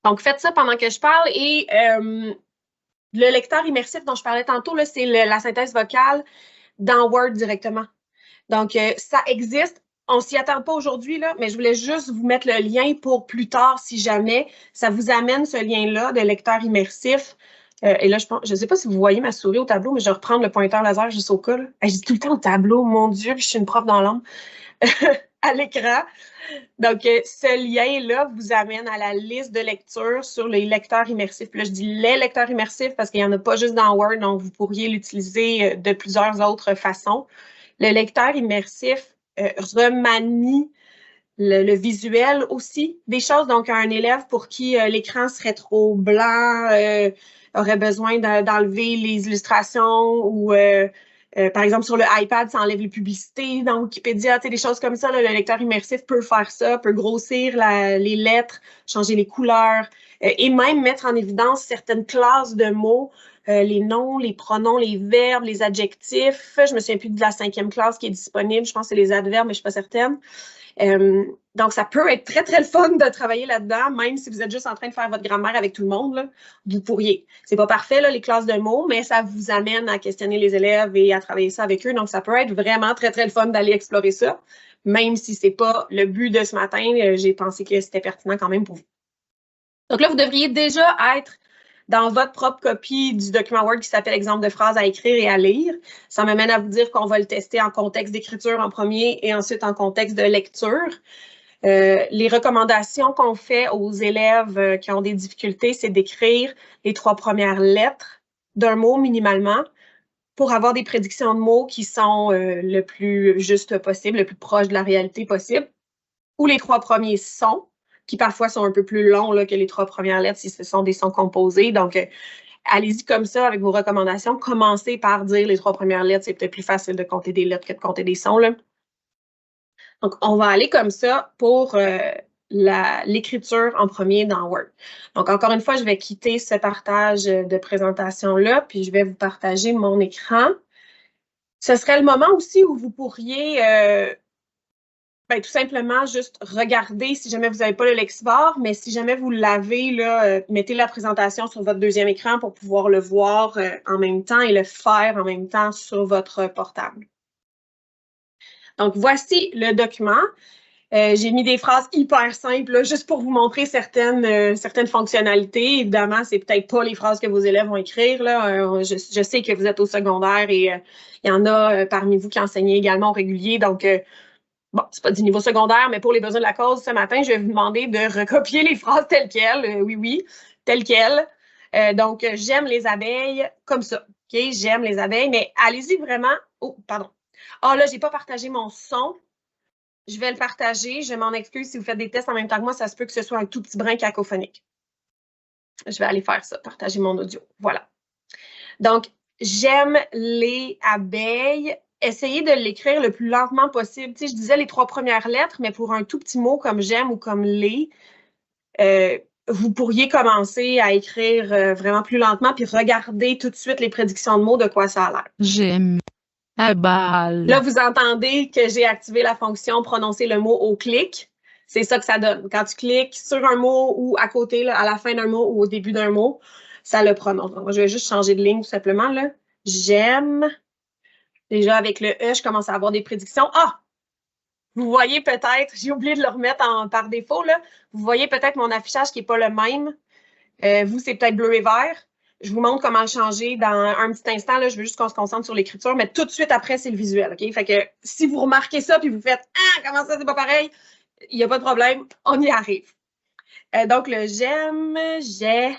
Donc, faites ça pendant que je parle et le lecteur immersif dont je parlais tantôt, c'est la synthèse vocale dans Word directement. Donc, ça existe. On ne s'y attend pas aujourd'hui, mais je voulais juste vous mettre le lien pour plus tard, si jamais ça vous amène ce lien-là de lecteur immersif. Et là, je ne sais pas si vous voyez ma souris au tableau, mais je vais reprendre le pointeur laser juste au cas. Je dis tout le temps au tableau, mon Dieu, je suis une prof dans l'ombre. À l'écran. Donc, ce lien-là vous amène à la liste de lecture sur les lecteurs immersifs. Puis là, je dis les lecteurs immersifs parce qu'il n'y en a pas juste dans Word, donc vous pourriez l'utiliser de plusieurs autres façons. Le lecteur immersif remanie le visuel aussi des choses. Donc, un élève pour qui l'écran serait trop blanc, aurait besoin d'enlever les illustrations ou par exemple, sur le iPad, ça enlève les publicités dans Wikipédia, des choses comme ça. Là, le lecteur immersif peut faire ça, peut grossir les lettres, changer les couleurs et même mettre en évidence certaines classes de mots, les noms, les pronoms, les verbes, les adjectifs. Je me souviens plus de la 5e classe qui est disponible. Je pense que c'est les adverbes, mais je ne suis pas certaine. Donc, ça peut être très, très le fun de travailler là-dedans, même si vous êtes juste en train de faire votre grammaire avec tout le monde, là, vous pourriez. C'est pas parfait, là, les classes de mots, mais ça vous amène à questionner les élèves et à travailler ça avec eux. Donc, ça peut être vraiment très, très le fun d'aller explorer ça, même si c'est pas le but de ce matin. J'ai pensé que c'était pertinent quand même pour vous. Donc là, vous devriez déjà être dans votre propre copie du document Word qui s'appelle « Exemple de phrases à écrire et à lire ». Ça m'amène à vous dire qu'on va le tester en contexte d'écriture en premier et ensuite en contexte de lecture. Les recommandations qu'on fait aux élèves qui ont des difficultés, c'est d'écrire les 3 premières lettres d'un mot minimalement pour avoir des prédictions de mots qui sont le plus juste possible, le plus proche de la réalité possible, ou les 3 premiers sons, qui parfois sont un peu plus longs là, que les 3 premières lettres si ce sont des sons composés. Donc, allez-y comme ça avec vos recommandations. Commencez par dire les 3 premières lettres. C'est peut-être plus facile de compter des lettres que de compter des sons, là. Donc, on va aller comme ça pour l'écriture en premier dans Word. Donc, encore une fois, je vais quitter ce partage de présentation-là, puis je vais vous partager mon écran. Ce serait le moment aussi où vous pourriez tout simplement juste regarder si jamais vous n'avez pas le Lexivore, mais si jamais vous l'avez, là, mettez la présentation sur votre deuxième écran pour pouvoir le voir en même temps et le faire en même temps sur votre portable. Donc, voici le document. J'ai mis des phrases hyper simples là, juste pour vous montrer certaines fonctionnalités. Évidemment, c'est peut-être pas les phrases que vos élèves vont écrire. Là. Je sais que vous êtes au secondaire et il y en a parmi vous qui enseignez également au régulier. Donc, bon, c'est pas du niveau secondaire, mais pour les besoins de la cause, ce matin, je vais vous demander de recopier les phrases telles quelles. Oui, telles quelles. Donc, j'aime les abeilles comme ça. OK, j'aime les abeilles, mais allez-y vraiment. Oh, pardon. Ah, là, j'ai pas partagé mon son. Je vais le partager. Je m'en excuse si vous faites des tests en même temps que moi. Ça se peut que ce soit un tout petit brin cacophonique. Je vais aller faire ça, partager mon audio. Voilà. Donc, j'aime les abeilles. Essayez de l'écrire le plus lentement possible. Tu sais, je disais les 3 premières lettres, mais pour un tout petit mot comme j'aime ou comme les, vous pourriez commencer à écrire vraiment plus lentement puis regarder tout de suite les prédictions de mots, de quoi ça a l'air. J'aime la balle. Là, vous entendez que j'ai activé la fonction prononcer le mot au clic. C'est ça que ça donne. Quand tu cliques sur un mot ou à côté, là, à la fin d'un mot ou au début d'un mot, ça le prononce. Donc, moi, je vais juste changer de ligne tout simplement. Là. J'aime. Déjà, avec le E, je commence à avoir des prédictions. Ah! Vous voyez peut-être, j'ai oublié de le remettre par défaut, là. Vous voyez peut-être mon affichage qui n'est pas le même. Vous, c'est peut-être bleu et vert. Je vous montre comment le changer dans un petit instant. Là, je veux juste qu'on se concentre sur l'écriture, mais tout de suite après, c'est le visuel. OK? Fait que si vous remarquez ça puis vous faites « Ah, comment ça, c'est pas pareil? » Il n'y a pas de problème, on y arrive. Donc, le j'aime, j'ai.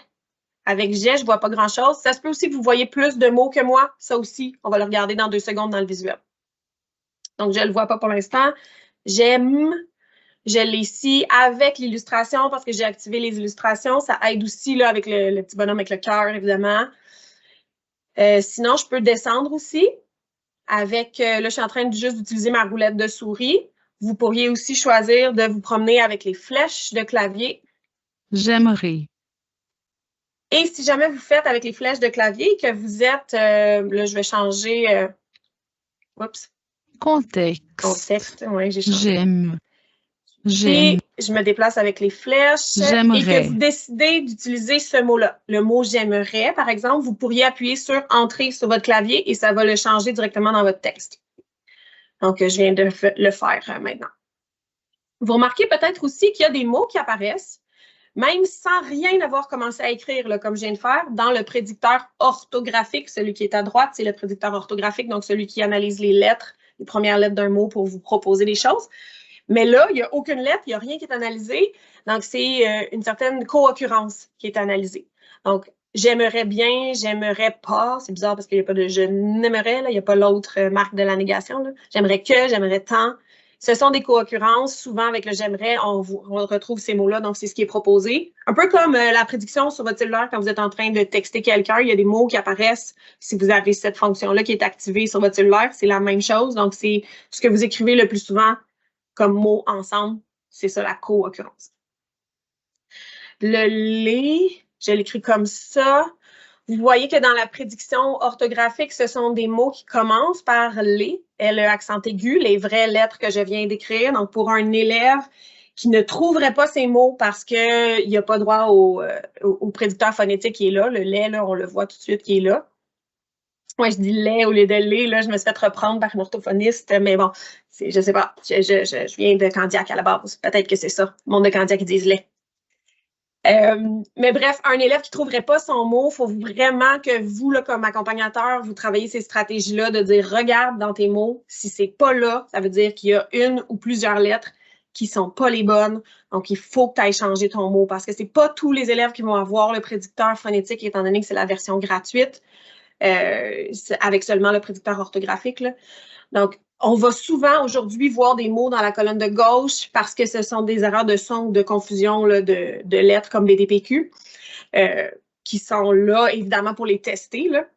Avec j'ai, je ne vois pas grand-chose. Ça se peut aussi que vous voyez plus de mots que moi. Ça aussi, on va le regarder dans 2 secondes dans le visuel. Donc, je ne le vois pas pour l'instant. J'aime. Je l'ai ici avec l'illustration parce que j'ai activé les illustrations. Ça aide aussi là, avec le petit bonhomme avec le cœur, évidemment. Sinon, je peux descendre aussi. avec, là, je suis en train juste d'utiliser ma roulette de souris. Vous pourriez aussi choisir de vous promener avec les flèches de clavier. J'aimerais. Et si jamais vous faites avec les flèches de clavier que vous êtes, là, je vais changer, oups, Contexte. oui, j'ai changé. J'aime. Puis, je me déplace avec les flèches et J'aimerais. que vous décidez d'utiliser ce mot-là. Le mot « j'aimerais », par exemple, vous pourriez appuyer sur « Entrée » sur votre clavier et ça va le changer directement dans votre texte. Donc, je viens de le faire maintenant. Vous remarquez peut-être aussi qu'il y a des mots qui apparaissent, même sans rien avoir commencé à écrire, là, comme je viens de faire, dans le prédicteur orthographique. Celui qui est à droite, c'est le prédicteur orthographique, donc celui qui analyse les lettres, les premières lettres d'un mot pour vous proposer des choses. Mais là, il n'y a aucune lettre, il n'y a rien qui est analysé. Donc, c'est une certaine co-occurrence qui est analysée. Donc, j'aimerais bien, j'aimerais pas. C'est bizarre parce qu'il n'y a pas de je n'aimerais, là, il n'y a pas l'autre marque de la négation. J'aimerais que, j'aimerais tant. Ce sont des co-occurrences. Souvent, avec le j'aimerais, on retrouve ces mots-là. Donc, c'est ce qui est proposé. Un peu comme la prédiction sur votre cellulaire quand vous êtes en train de texter quelqu'un. Il y a des mots qui apparaissent. Si vous avez cette fonction-là qui est activée sur votre cellulaire, c'est la même chose. Donc, c'est ce que vous écrivez le plus souvent comme mots ensemble. C'est ça, la co-occurrence. Le les, je l'écris comme ça. Vous voyez que dans la prédiction orthographique, ce sont des mots qui commencent par les, le accent aigu, les vraies lettres que je viens d'écrire. Donc, pour un élève qui ne trouverait pas ces mots parce qu'il n'y a pas droit au prédicteur phonétique qui est là, le lait, là, on le voit tout de suite qui est là. Moi, je dis lait au lieu de lait. Là, je me suis fait reprendre par une orthophoniste, mais bon, je sais pas. Je viens de Candiac à la base. Peut-être que c'est ça. Le monde de Candiac, ils disent lait. Mais bref, un élève qui ne trouverait pas son mot, il faut vraiment que vous, là, comme accompagnateur, vous travaillez ces stratégies-là de dire regarde dans tes mots. Si c'est pas là, ça veut dire qu'il y a une ou plusieurs lettres qui ne sont pas les bonnes. Donc, il faut que tu ailles changer ton mot parce que ce n'est pas tous les élèves qui vont avoir le prédicteur phonétique, étant donné que c'est la version gratuite. Avec seulement le prédicteur orthographique. Là. Donc, on va souvent aujourd'hui voir des mots dans la colonne de gauche parce que ce sont des erreurs de son ou de confusion là, de lettres comme les DPQ qui sont là, évidemment, pour les tester. Là.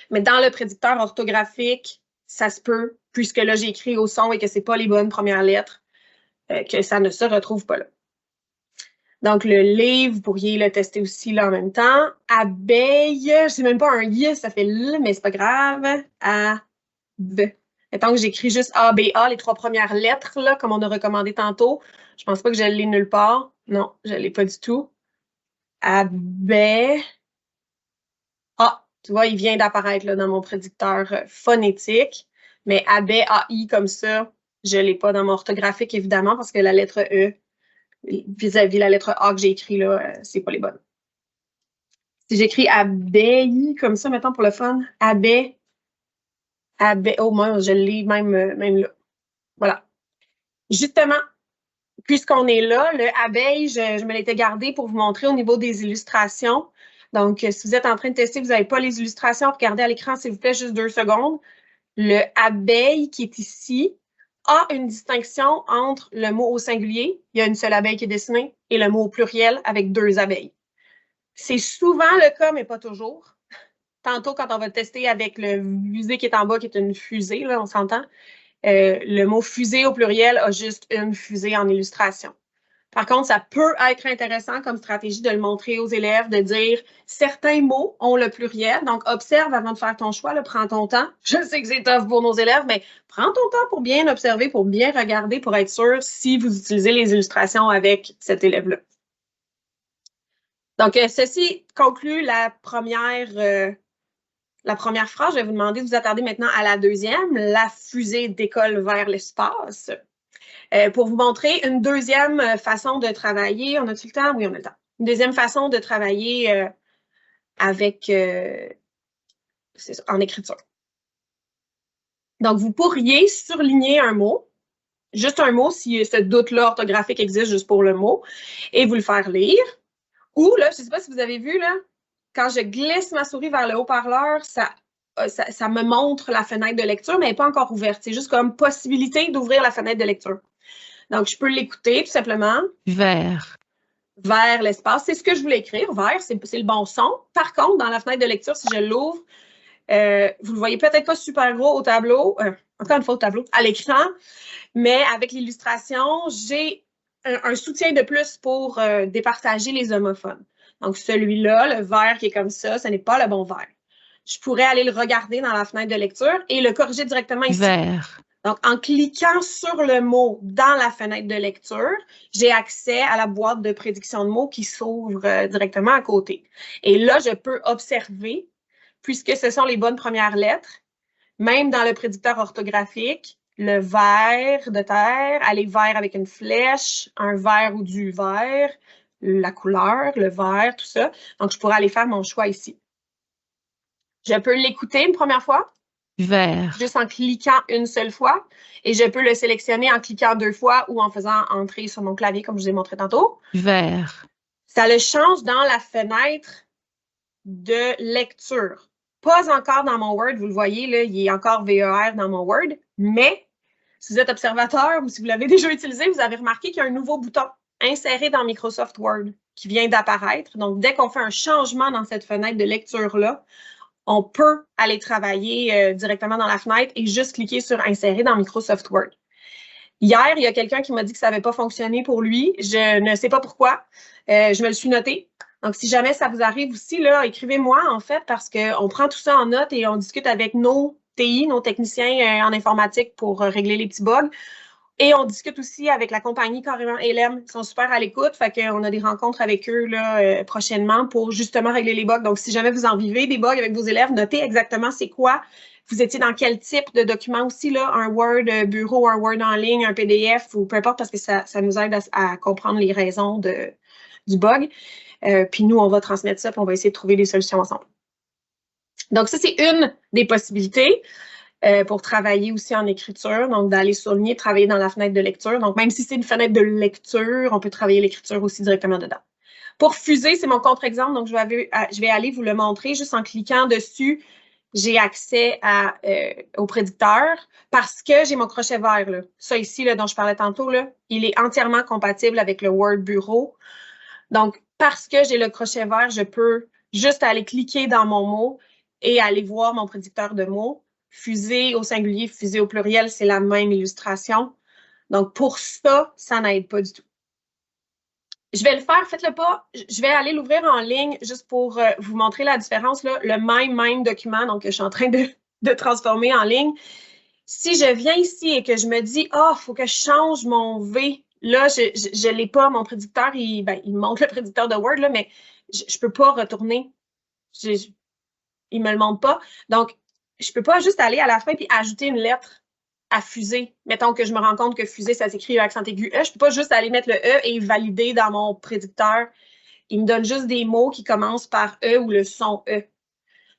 Mais dans le prédicteur orthographique, ça se peut, puisque là, j'ai écrit au son et que ce n'est pas les bonnes premières lettres, que ça ne se retrouve pas là. Donc, le lait, vous pourriez le tester aussi là en même temps. Abeille, c'est même pas un y, ça fait l, mais c'est pas grave. Abe. Mettons que j'écris juste A-B-A, les trois premières lettres, là, comme on a recommandé tantôt. Je pense pas que je l'ai nulle part. Non, je l'ai pas du tout. Abe. Ah, tu vois, il vient d'apparaître là dans mon prédicteur phonétique. Mais abe, A-I, comme ça, je l'ai pas dans mon orthographique, évidemment, parce que la lettre E, vis-à-vis la lettre A que j'ai écrit là, c'est pas les bonnes. Si j'écris abeille comme ça, mettons pour le fun, abeille, oh moi, je l'ai même là. Voilà. Justement, puisqu'on est là, le abeille, je me l'étais gardé pour vous montrer au niveau des illustrations. Donc, si vous êtes en train de tester, vous n'avez pas les illustrations, regardez à l'écran, s'il vous plaît, juste 2 secondes. Le abeille qui est ici a une distinction entre le mot au singulier, il y a une seule abeille qui est dessinée, et le mot au pluriel avec 2 abeilles. C'est souvent le cas, mais pas toujours. Tantôt, quand on va tester avec le fusée qui est en bas, qui est une fusée, là, on s'entend, le mot fusée au pluriel a juste une fusée en illustration. Par contre, ça peut être intéressant comme stratégie de le montrer aux élèves, de dire certains mots ont le pluriel. Donc, observe avant de faire ton choix, là, prends ton temps. Je sais que c'est tough pour nos élèves, mais prends ton temps pour bien observer, pour bien regarder, pour être sûr si vous utilisez les illustrations avec cet élève-là. Donc, ceci conclut la première phrase. Je vais vous demander de vous attarder maintenant à la deuxième. La fusée décolle vers l'espace. Pour vous montrer une deuxième façon de travailler. On a-tu le temps? Oui, on a le temps. Une deuxième façon de travailler avec en écriture. Donc, vous pourriez surligner un mot, juste un mot si ce doute-là orthographique existe juste pour le mot, et vous le faire lire. Ou, là, je ne sais pas si vous avez vu, là, quand je glisse ma souris vers le haut-parleur, ça me montre la fenêtre de lecture, mais elle n'est pas encore ouverte. C'est juste comme possibilité d'ouvrir la fenêtre de lecture. Donc, je peux l'écouter tout simplement. Vers. Vers l'espace. C'est ce que je voulais écrire. Vers, c'est le bon son. Par contre, dans la fenêtre de lecture, si je l'ouvre, Vous le voyez peut-être pas super gros au tableau, encore une fois au tableau, à l'écran, mais avec l'illustration, j'ai un soutien de plus pour départager les homophones. Donc, celui-là, le vert qui est comme ça, ce n'est pas le bon vert. Je pourrais aller le regarder dans la fenêtre de lecture et le corriger directement ici. Vert. Donc, en cliquant sur le mot dans la fenêtre de lecture, j'ai accès à la boîte de prédiction de mots qui s'ouvre directement à côté. Et là, je peux observer, puisque ce sont les bonnes premières lettres, même dans le prédicteur orthographique, le vert de terre, aller vert avec une flèche, un vert ou du vert, la couleur, le vert, tout ça. Donc, je pourrais aller faire mon choix ici. Je peux l'écouter une première fois. Vert. Juste en cliquant une seule fois. Et je peux le sélectionner en cliquant 2 fois ou en faisant entrer sur mon clavier, comme je vous ai montré tantôt. Vert. Ça le change dans la fenêtre de lecture. Pas encore dans mon Word, vous le voyez, là, il est encore VER dans mon Word, mais si vous êtes observateur ou si vous l'avez déjà utilisé, vous avez remarqué qu'il y a un nouveau bouton inséré dans Microsoft Word qui vient d'apparaître. Donc, dès qu'on fait un changement dans cette fenêtre de lecture-là, on peut aller travailler directement dans la fenêtre et juste cliquer sur « Insérer dans Microsoft Word ». Hier, il y a quelqu'un qui m'a dit que ça n'avait pas fonctionné pour lui. Je ne sais pas pourquoi. Je me le suis noté. Donc, si jamais ça vous arrive aussi, là, écrivez-moi, en fait, parce qu'on prend tout ça en note et on discute avec nos TI, nos techniciens en informatique pour régler les petits bugs. Et on discute aussi avec la compagnie carrément LM. Ils sont super à l'écoute. Fait qu'on a des rencontres avec eux là, prochainement pour justement régler les bugs. Donc, si jamais vous en vivez des bugs avec vos élèves, notez exactement c'est quoi. Vous étiez dans quel type de document aussi, là, un Word bureau, un Word en ligne, un PDF ou peu importe parce que ça nous aide à comprendre les raisons du bug. Puis nous, on va transmettre ça et on va essayer de trouver des solutions ensemble. Donc, ça, c'est une des possibilités. Pour travailler aussi en écriture, donc d'aller souligner, travailler dans la fenêtre de lecture. Donc, même si c'est une fenêtre de lecture, on peut travailler l'écriture aussi directement dedans. Pour fuser, c'est mon contre-exemple, donc je vais aller vous le montrer. Juste en cliquant dessus, j'ai accès au prédicteur parce que j'ai mon crochet vert. Là. Ça ici, là, dont je parlais tantôt, là, il est entièrement compatible avec le Word Bureau. Donc, parce que j'ai le crochet vert, je peux juste aller cliquer dans mon mot et aller voir mon prédicteur de mots. Fusée au singulier, fusée au pluriel, c'est la même illustration. Donc, pour ça, ça n'aide pas du tout. Je vais le faire, faites-le pas. Je vais aller l'ouvrir en ligne juste pour vous montrer la différence. Là. Le même document, donc je suis en train de transformer en ligne. Si je viens ici et que je me dis, il faut que je change mon V, là, je ne l'ai pas, mon prédicteur, il me montre le prédicteur de Word, là, mais je ne peux pas retourner. Il ne me le montre pas. Donc, je ne peux pas juste aller à la fin et ajouter une lettre à fusée. Mettons que je me rends compte que fusée, ça s'écrit accent aigu E. Je ne peux pas juste aller mettre le E et valider dans mon prédicteur. Il me donne juste des mots qui commencent par E ou le son E.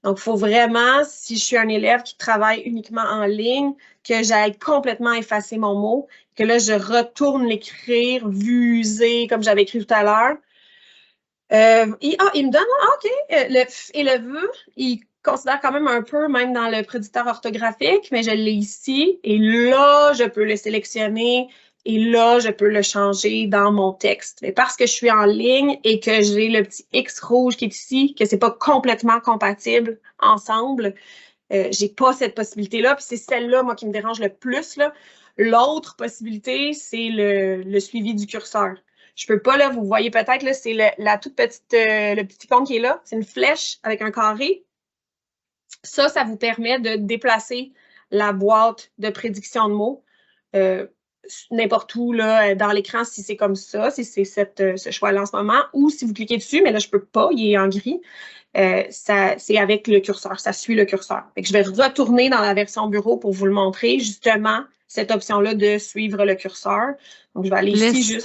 Donc, il faut vraiment, si je suis un élève qui travaille uniquement en ligne, que j'aille complètement effacer mon mot, que là, je retourne l'écrire, vuser, comme j'avais écrit tout à l'heure. Il me donne, OK, le F et le V, il considère quand même un peu, même dans le prédicteur orthographique, mais je l'ai ici. Et là, je peux le sélectionner et là, je peux le changer dans mon texte. Mais parce que je suis en ligne et que j'ai le petit X rouge qui est ici, que c'est pas complètement compatible ensemble, j'ai pas cette possibilité-là. Puis c'est celle-là, moi, qui me dérange le plus. L'autre possibilité, c'est le suivi du curseur. Je peux pas, là, vous voyez peut-être, là, c'est la toute petite, le petit icône qui est là. C'est une flèche avec un carré. Ça vous permet de déplacer la boîte de prédiction de mots n'importe où là, dans l'écran si c'est comme ça, si c'est ce choix-là en ce moment, ou si vous cliquez dessus, mais là, je peux pas, il est en gris. C'est avec le curseur, ça suit le curseur. Fait que je vais retourner dans la version bureau pour vous le montrer, justement, cette option-là de suivre le curseur. Donc, je vais aller ici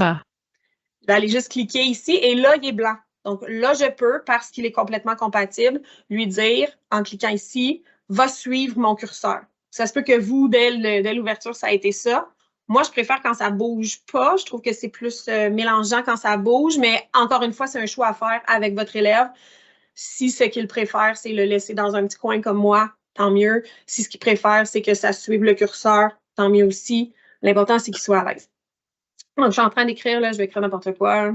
je vais aller juste cliquer ici et là, il est blanc. Donc là, je peux, parce qu'il est complètement compatible, lui dire, en cliquant ici, va suivre mon curseur. Ça se peut que vous, dès l'ouverture, ça a été ça. Moi, je préfère quand ça bouge pas. Je trouve que c'est plus mélangeant quand ça bouge, mais encore une fois, c'est un choix à faire avec votre élève. Si ce qu'il préfère, c'est le laisser dans un petit coin comme moi, tant mieux. Si ce qu'il préfère, c'est que ça suive le curseur, tant mieux aussi. L'important, c'est qu'il soit à l'aise. Donc, je suis en train d'écrire, là, je vais écrire n'importe quoi.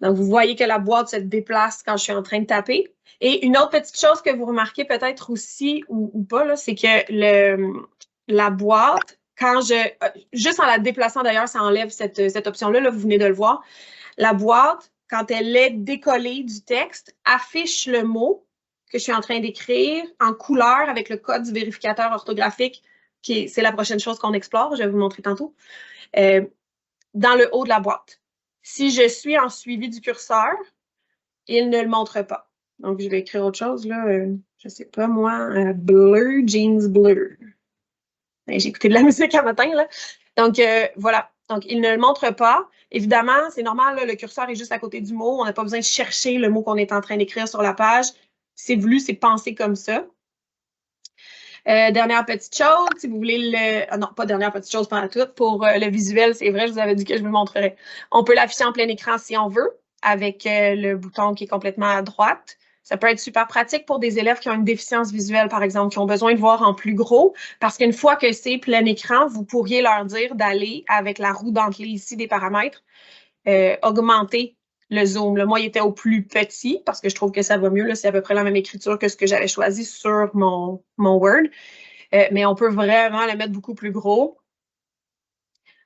Donc, vous voyez que la boîte se déplace quand je suis en train de taper. Et une autre petite chose que vous remarquez peut-être aussi ou pas, c'est que la boîte, quand juste en la déplaçant d'ailleurs, ça enlève cette option-là, là, vous venez de le voir. La boîte, quand elle est décollée du texte, affiche le mot que je suis en train d'écrire en couleur avec le code du vérificateur orthographique, c'est la prochaine chose qu'on explore, je vais vous montrer tantôt, dans le haut de la boîte. Si je suis en suivi du curseur, il ne le montre pas. Donc, je vais écrire autre chose, là. Je ne sais pas, moi, bleu, jeans bleu. J'ai écouté de la musique un matin, là. Donc, voilà. Donc, il ne le montre pas. Évidemment, c'est normal, là, le curseur est juste à côté du mot. On n'a pas besoin de chercher le mot qu'on est en train d'écrire sur la page. C'est voulu, c'est pensé comme ça. Dernière petite chose, si vous voulez non, pas dernière petite chose pendant tout. Pour le visuel, c'est vrai, je vous avais dit que je vous le montrerais. On peut l'afficher en plein écran si on veut, avec le bouton qui est complètement à droite. Ça peut être super pratique pour des élèves qui ont une déficience visuelle, par exemple, qui ont besoin de voir en plus gros, parce qu'une fois que c'est plein écran, vous pourriez leur dire d'aller, avec la roue dentelée ici des paramètres, augmenter le zoom. Là, moi, il était au plus petit, parce que je trouve que ça va mieux. C'est à peu près la même écriture que ce que j'avais choisi sur mon Word. Mais on peut vraiment le mettre beaucoup plus gros.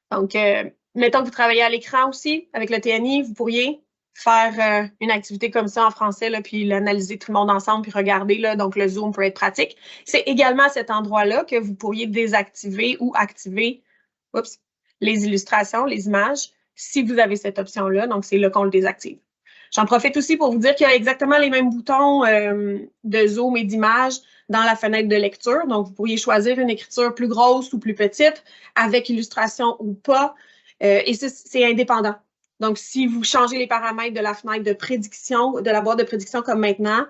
Donc, mettons que vous travaillez à l'écran aussi, avec le TNI, vous pourriez faire une activité comme ça en français, là, puis l'analyser tout le monde ensemble, puis regarder. Là, donc, le zoom peut être pratique. C'est également à cet endroit-là que vous pourriez désactiver ou activer les illustrations, les images, si vous avez cette option-là. Donc, c'est là qu'on le désactive. J'en profite aussi pour vous dire qu'il y a exactement les mêmes boutons de zoom et d'image dans la fenêtre de lecture. Donc, vous pourriez choisir une écriture plus grosse ou plus petite, avec illustration ou pas. Et c'est indépendant. Donc, si vous changez les paramètres de la fenêtre de prédiction, de la boîte de prédiction comme maintenant,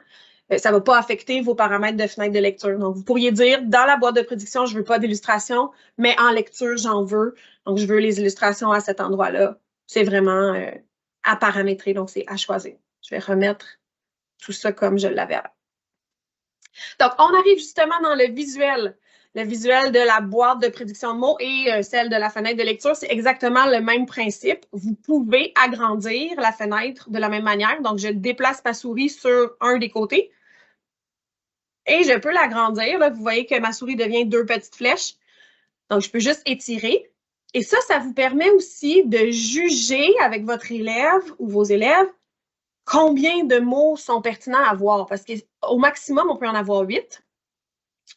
ça ne va pas affecter vos paramètres de fenêtre de lecture. Donc, vous pourriez dire, dans la boîte de prédiction, je ne veux pas d'illustration, mais en lecture, j'en veux. Donc, je veux les illustrations à cet endroit-là. C'est vraiment à paramétrer, donc c'est à choisir. Je vais remettre tout ça comme je l'avais avant. Donc, on arrive justement dans le visuel. Le visuel de la boîte de prédiction de mots et celle de la fenêtre de lecture, c'est exactement le même principe. Vous pouvez agrandir la fenêtre de la même manière. Donc, je déplace ma souris sur un des côtés et je peux l'agrandir. Vous voyez que ma souris devient 2 petites flèches. Donc, je peux juste étirer. Et ça vous permet aussi de juger avec votre élève ou vos élèves combien de mots sont pertinents à voir. Parce qu'au maximum, on peut en avoir 8.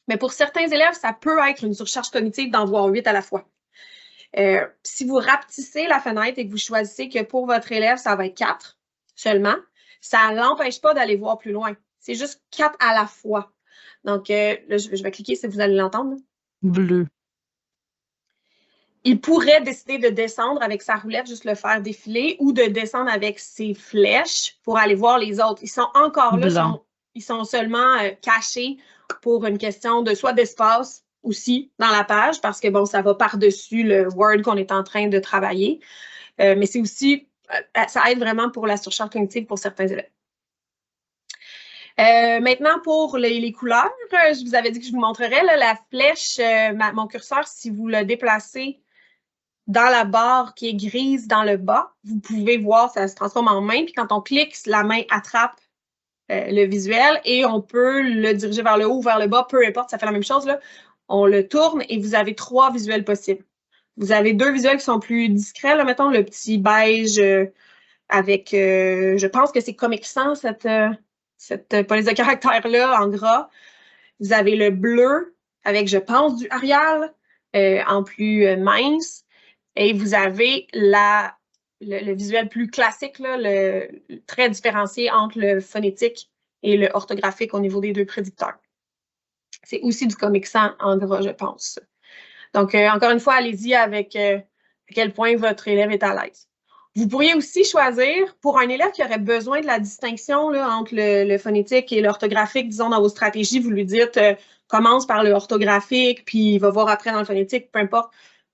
Mais pour certains élèves, ça peut être une surcharge cognitive d'en voir 8 à la fois. Si vous rapetissez la fenêtre et que vous choisissez que pour votre élève, ça va être 4 seulement, ça ne l'empêche pas d'aller voir plus loin. C'est juste 4 à la fois. Donc, là, je vais cliquer si vous allez l'entendre. Bleu. Il pourrait décider de descendre avec sa roulette, juste le faire défiler, ou de descendre avec ses flèches pour aller voir les autres. Ils sont encore là, ils sont seulement cachés pour une question de soit d'espace aussi dans la page, parce que bon, ça va par-dessus le Word qu'on est en train de travailler. Mais c'est aussi, ça aide vraiment pour la surcharge cognitive pour certains élèves. Maintenant, pour les couleurs, je vous avais dit que je vous montrerais là, la flèche, mon curseur, si vous le déplacez dans la barre qui est grise dans le bas, vous pouvez voir, ça se transforme en main. Puis quand on clique, la main attrape le visuel et on peut le diriger vers le haut ou vers le bas, peu importe, ça fait la même chose. Là. On le tourne et vous avez 3 visuels possibles. Vous avez 2 visuels qui sont plus discrets. Là, mettons le petit beige avec, je pense que c'est Comic Sans, cette police de caractère-là en gras. Vous avez le bleu avec, je pense, du Arial en plus mince. Et vous avez le visuel plus classique, là, le très différencié entre le phonétique et le orthographique au niveau des 2 prédicteurs. C'est aussi du Comic Sans en gras, je pense. Donc, encore une fois, allez-y avec à quel point votre élève est à l'aise. Vous pourriez aussi choisir, pour un élève qui aurait besoin de la distinction là, entre le phonétique et l'orthographique, disons, dans vos stratégies, vous lui dites commence par le orthographique, puis il va voir après dans le phonétique, peu importe,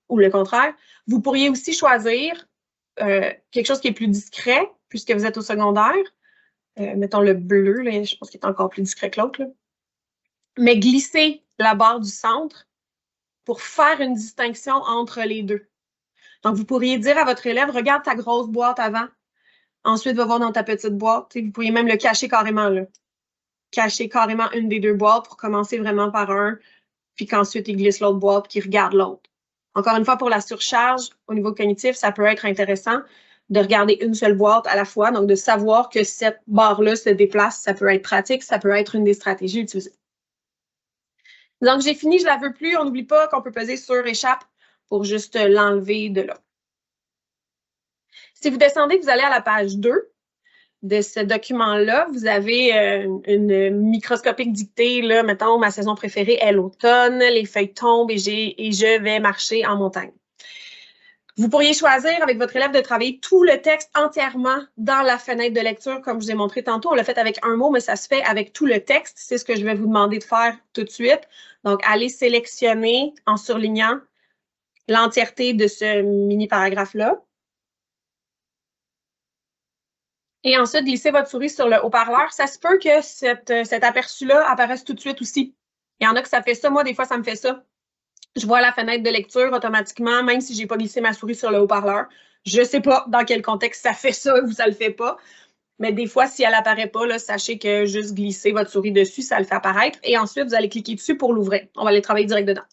ou le contraire. Vous pourriez aussi choisir quelque chose qui est plus discret, puisque vous êtes au secondaire. Mettons le bleu, là, je pense qu'il est encore plus discret que l'autre. Mais glisser la barre du centre pour faire une distinction entre les deux. Donc, vous pourriez dire à votre élève, regarde ta grosse boîte avant. Ensuite, va voir dans ta petite boîte. Vous pouvez même le cacher carrément, là. Cacher carrément une des deux boîtes pour commencer vraiment par un, puis qu'ensuite, il glisse l'autre boîte, puis qu'il regarde l'autre. Encore une fois, pour la surcharge, au niveau cognitif, ça peut être intéressant de regarder une seule boîte à la fois. Donc, de savoir que cette barre-là se déplace, ça peut être pratique, ça peut être une des stratégies utilisées. Donc, j'ai fini, je la veux plus. On n'oublie pas qu'on peut peser sur échappe pour juste l'enlever de là. Si vous descendez, vous allez à la page 2 de ce document-là. Vous avez une microscopique dictée, là, mettons, ma saison préférée est l'automne, les feuilles tombent et je vais marcher en montagne. Vous pourriez choisir avec votre élève de travailler tout le texte entièrement dans la fenêtre de lecture, comme je vous ai montré tantôt. On l'a fait avec un mot, mais ça se fait avec tout le texte. C'est ce que je vais vous demander de faire tout de suite. Donc, allez sélectionner en surlignant l'entièreté de ce mini-paragraphe-là. Et ensuite, glissez votre souris sur le haut-parleur. Ça se peut que cet aperçu-là apparaisse tout de suite aussi. Il y en a que ça fait ça. Moi, des fois, ça me fait ça. Je vois la fenêtre de lecture automatiquement, même si je n'ai pas glissé ma souris sur le haut-parleur. Je ne sais pas dans quel contexte ça fait ça ou ça ne le fait pas. Mais des fois, si elle n'apparaît pas, là, sachez que juste glisser votre souris dessus, ça le fait apparaître. Et ensuite, vous allez cliquer dessus pour l'ouvrir. On va aller travailler direct dedans.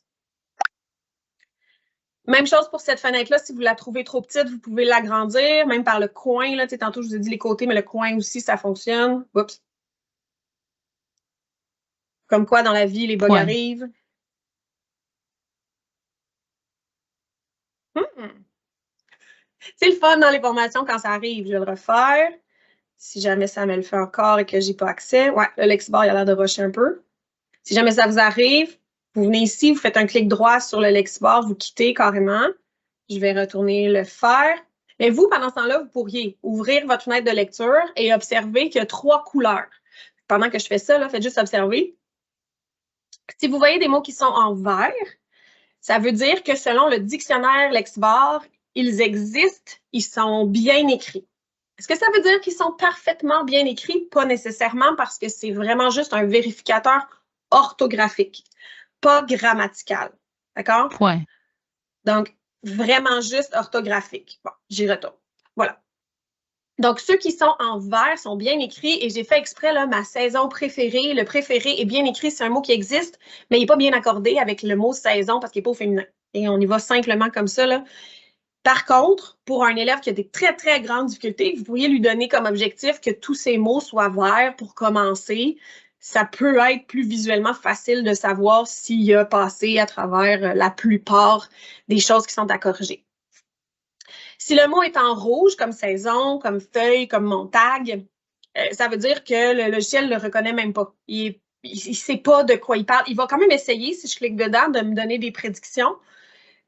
Même chose pour cette fenêtre-là. Si vous la trouvez trop petite, vous pouvez l'agrandir, même par le coin. Là. Tantôt, je vous ai dit les côtés, mais le coin aussi, ça fonctionne. Oups. Comme quoi, dans la vie, les bugs arrivent. C'est le fun dans les formations quand ça arrive. Je vais le refaire. Si jamais ça me le fait encore et que je n'ai pas accès. Ouais, le Lexibar, il a l'air de rusher un peu. Si jamais ça vous arrive, vous venez ici, vous faites un clic droit sur le Lexibar, vous quittez carrément. Je vais retourner le faire. Mais vous, pendant ce temps-là, vous pourriez ouvrir votre fenêtre de lecture et observer qu'il y a 3 couleurs. Pendant que je fais ça, là, faites juste observer. Si vous voyez des mots qui sont en vert, ça veut dire que selon le dictionnaire Lexibar, ils existent, ils sont bien écrits. Est-ce que ça veut dire qu'ils sont parfaitement bien écrits? Pas nécessairement, parce que c'est vraiment juste un vérificateur orthographique, pas grammatical. D'accord? Point. Donc, vraiment juste orthographique. Bon, j'y retourne. Voilà. Donc, ceux qui sont en vert sont bien écrits et j'ai fait exprès là, ma saison préférée. Le préféré est bien écrit, c'est un mot qui existe, mais il n'est pas bien accordé avec le mot saison parce qu'il n'est pas au féminin. Et on y va simplement comme ça, là. Par contre, pour un élève qui a des très, très grandes difficultés, vous pourriez lui donner comme objectif que tous ces mots soient verts pour commencer. Ça peut être plus visuellement facile de savoir s'il a passé à travers la plupart des choses qui sont à corriger. Si le mot est en rouge, comme saison, comme feuille, comme mon tag, ça veut dire que le logiciel ne le reconnaît même pas. Il ne sait pas de quoi il parle. Il va quand même essayer, si je clique dedans, de me donner des prédictions.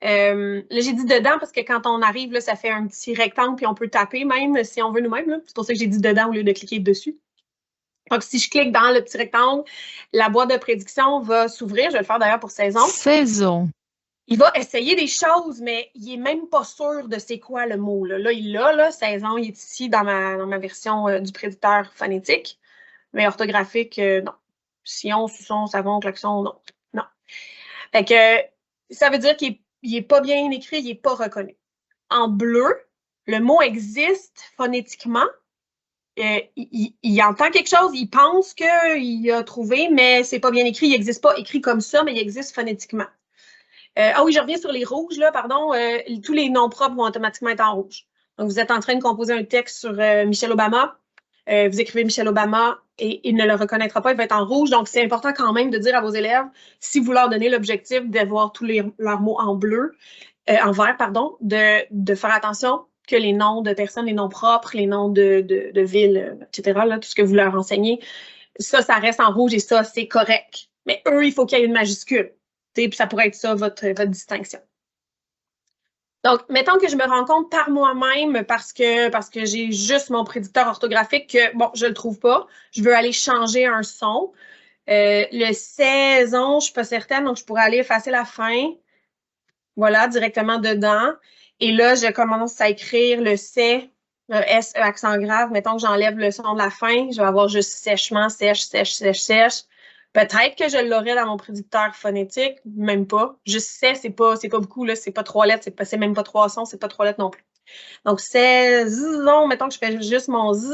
Là, j'ai dit dedans parce que quand on arrive, là, ça fait un petit rectangle puis on peut taper même si on veut nous-mêmes. C'est pour ça que j'ai dit dedans au lieu de cliquer dessus. Donc, si je clique dans le petit rectangle, la boîte de prédiction va s'ouvrir. Je vais le faire d'ailleurs pour saison. Saison. Il va essayer des choses, mais il n'est même pas sûr de c'est quoi le mot. Là, il l'a, là, saison, il est ici dans ma version du prédicteur phonétique. Mais orthographique, non. Sion, suçon, savon, klaxon, non. Non. Fait que ça veut dire qu'il n'est pas bien écrit, il n'est pas reconnu. En bleu, le mot existe phonétiquement. Il entend quelque chose, il pense qu'il a trouvé, mais c'est pas bien écrit. Il n'existe pas écrit comme ça, mais il existe phonétiquement. Ah oui, je reviens sur les rouges, là, pardon. Tous les noms propres vont automatiquement être en rouge. Donc, vous êtes en train de composer un texte sur Michelle Obama. Vous écrivez Michelle Obama et il ne le reconnaîtra pas, il va être en rouge. Donc, c'est important quand même de dire à vos élèves, si vous leur donnez l'objectif d'avoir tous leurs mots en bleu, en vert, pardon, de faire attention que les noms de personnes, les noms propres, les noms de villes, etc., là, tout ce que vous leur enseignez, ça reste en rouge et ça, c'est correct. Mais eux, il faut qu'il y ait une majuscule. Puis ça pourrait être ça, votre distinction. Donc, mettons que je me rends compte par moi-même parce que j'ai juste mon prédicteur orthographique que, bon, je ne le trouve pas. Je veux aller changer un son. Le saison, je ne suis pas certaine, donc je pourrais aller effacer la fin. Voilà, directement dedans. Et là, je commence à écrire le C, le S, E, accent grave. Mettons que j'enlève le son de la fin. Je vais avoir juste sèchement, sèche, sèche, sèche, sèche. Peut-être que je l'aurai dans mon prédicteur phonétique, même pas. Juste C, c'est pas beaucoup, là. C'est pas 3 lettres, c'est même pas 3 sons, c'est pas 3 lettres non plus. Donc, saison, mettons que je fais juste mon z.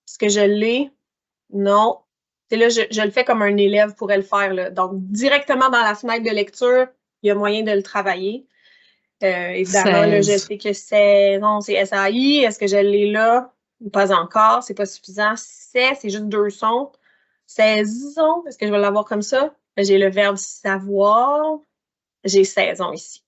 Est-ce que je l'ai? Non. Et là, je le fais comme un élève pourrait le faire. Là. Donc, directement dans la fenêtre de lecture, il y a moyen de le travailler. Évidemment, là, je 16. sais que saison, c'est SAI. Est-ce que je l'ai là? Pas encore, c'est pas suffisant. C'est juste 2 sons. Saison, est-ce que je vais l'avoir comme ça? J'ai le verbe savoir. J'ai saison ici.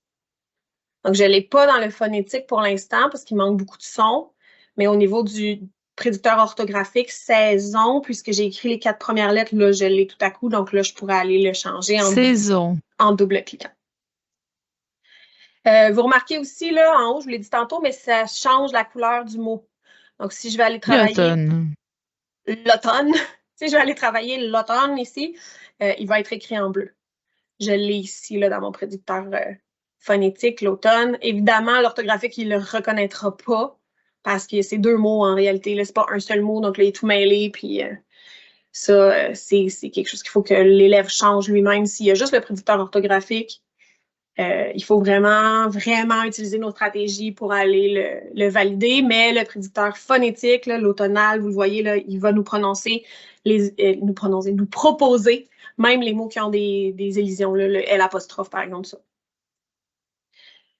Donc, je ne l'ai pas dans le phonétique pour l'instant parce qu'il manque beaucoup de sons. Mais au niveau du prédicteur orthographique, saison, puisque j'ai écrit les 4 premières lettres, là, je l'ai tout à coup. Donc là, je pourrais aller le changer Saison. en double-cliquant. Vous remarquez aussi, là, en haut, je vous l'ai dit tantôt, mais ça change la couleur du mot. Donc, si je vais aller travailler l'automne, si je vais aller travailler l'automne ici, il va être écrit en bleu. Je l'ai ici, là, dans mon prédicteur phonétique, l'automne. Évidemment, l'orthographique, il ne le reconnaîtra pas parce que c'est 2 mots en réalité. Ce n'est pas un seul mot, donc là, il est tout mêlé. Puis ça, c'est quelque chose qu'il faut que l'élève change lui-même. S'il y a juste le prédicteur orthographique, il faut vraiment, vraiment utiliser nos stratégies pour aller le valider. Mais le prédicteur phonétique, l'automnal, vous le voyez, là, il va nous proposer même les mots qui ont des élisions, là, le L apostrophe, par exemple, ça.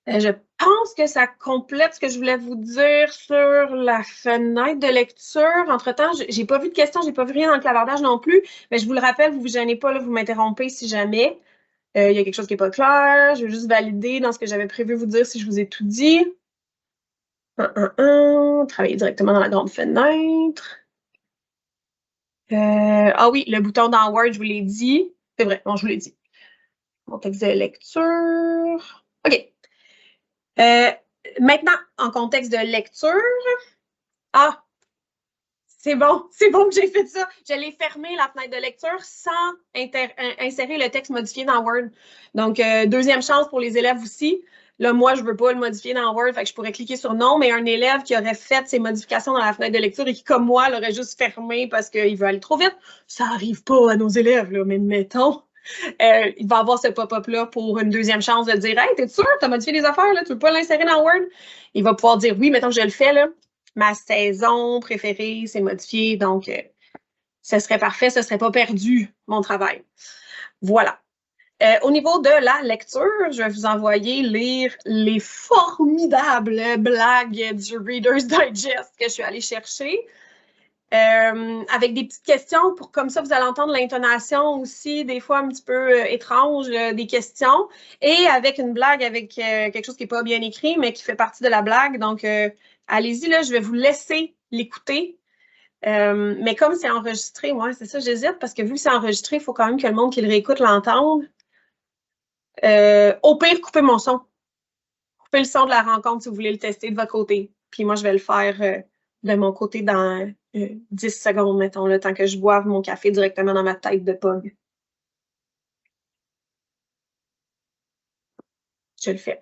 Je pense que ça complète ce que je voulais vous dire sur la fenêtre de lecture. Entre-temps, j'ai pas vu de questions, j'ai pas vu rien dans le clavardage non plus, mais je vous le rappelle, vous vous gênez pas, là, vous m'interrompez si jamais il y a quelque chose qui n'est pas clair. Je vais juste valider dans ce que j'avais prévu vous dire si je vous ai tout dit. Travailler directement dans la grande fenêtre. Ah oui, le bouton dans Word, je vous l'ai dit. C'est vrai, bon, je vous l'ai dit. Mon texte de lecture. OK. Maintenant, en contexte de lecture. Ah, c'est bon que j'ai fait ça. Je l'ai fermé, la fenêtre de lecture, sans insérer le texte modifié dans Word. Donc, deuxième chance pour les élèves aussi. Là, moi, je ne veux pas le modifier dans Word, fait que je pourrais cliquer sur non, mais un élève qui aurait fait ses modifications dans la fenêtre de lecture et qui, comme moi, l'aurait juste fermé parce qu'il veut aller trop vite, ça n'arrive pas à nos élèves, là, mais mettons. Il va avoir ce pop-up-là pour une deuxième chance de dire « Hey, t'es sûr? T'as modifié les affaires, là? Tu veux pas l'insérer dans Word? » Il va pouvoir dire « Oui, mettons que je le fais, là. Ma saison préférée, c'est modifié, donc ce serait parfait, ce serait pas perdu, mon travail. » Voilà. Au niveau de la lecture, je vais vous envoyer lire les formidables blagues du Reader's Digest que je suis allée chercher. Avec des petites questions pour comme ça vous allez entendre l'intonation aussi des fois un petit peu étrange des questions et avec une blague avec quelque chose qui n'est pas bien écrit mais qui fait partie de la blague donc allez-y là, je vais vous laisser l'écouter mais comme c'est enregistré, ouais, c'est ça, j'hésite parce que vu que c'est enregistré, il faut quand même que le monde qui le réécoute l'entende. Au pire, coupez mon son. Coupez le son de la rencontre si vous voulez le tester de votre côté. Puis moi, je vais le faire de mon côté dans 10 secondes, mettons, le temps que je boive mon café directement dans ma tête de pog. Je le fais.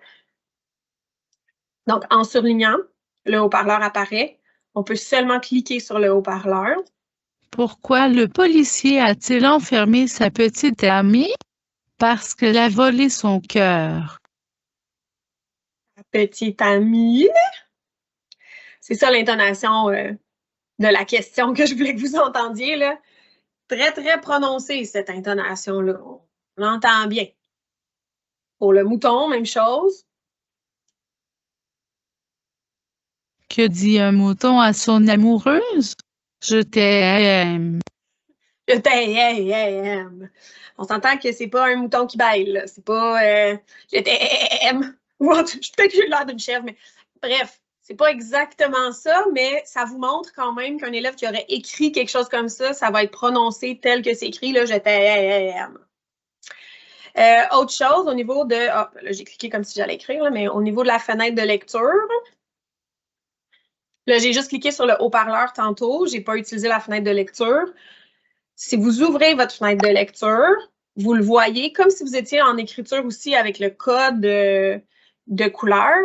Donc, en surlignant, le haut-parleur apparaît. On peut seulement cliquer sur le haut-parleur. Pourquoi le policier a-t-il enfermé sa petite amie? Parce qu'elle a volé son cœur. Petite amie. C'est ça l'intonation de la question que je voulais que vous entendiez, là. Très, très prononcée, cette intonation-là. On l'entend bien. Pour le mouton, même chose. Que dit un mouton à son amoureuse? Je t'aime. Je t'aime. On s'entend que c'est pas un mouton qui baille, là. C'est pas je t'aime. Peut-être que j'ai l'air d'une chèvre, mais bref, c'est pas exactement ça, mais ça vous montre quand même qu'un élève qui aurait écrit quelque chose comme ça va être prononcé tel que c'est écrit, là, je t'aime. Autre chose, au niveau de... là, j'ai cliqué comme si j'allais écrire, là, mais au niveau de la fenêtre de lecture, là, j'ai juste cliqué sur le haut-parleur tantôt. J'ai pas utilisé la fenêtre de lecture. Si vous ouvrez votre fenêtre de lecture, vous le voyez comme si vous étiez en écriture aussi avec le code de couleur.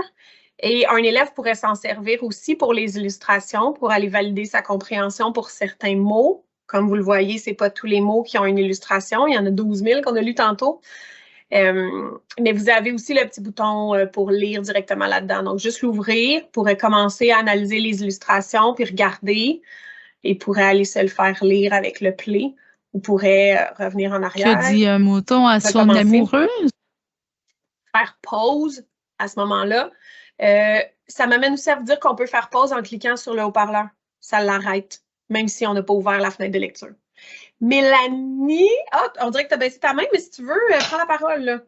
Et un élève pourrait s'en servir aussi pour les illustrations, pour aller valider sa compréhension pour certains mots. Comme vous le voyez, ce n'est pas tous les mots qui ont une illustration. Il y en a 12 000 qu'on a lus tantôt. Mais vous avez aussi le petit bouton pour lire directement là-dedans. Donc, juste l'ouvrir pour commencer à analyser les illustrations, puis regarder, et pourrait aller se le faire lire avec le play. Vous pourrez revenir en arrière. Que dit un mouton à son amoureuse? Faire pause à ce moment-là. Ça m'amène aussi à vous dire qu'on peut faire pause en cliquant sur le haut-parleur. Ça l'arrête, même si on n'a pas ouvert la fenêtre de lecture. Mélanie, on dirait que tu as baissé ta main, mais si tu veux, prends la parole. Là.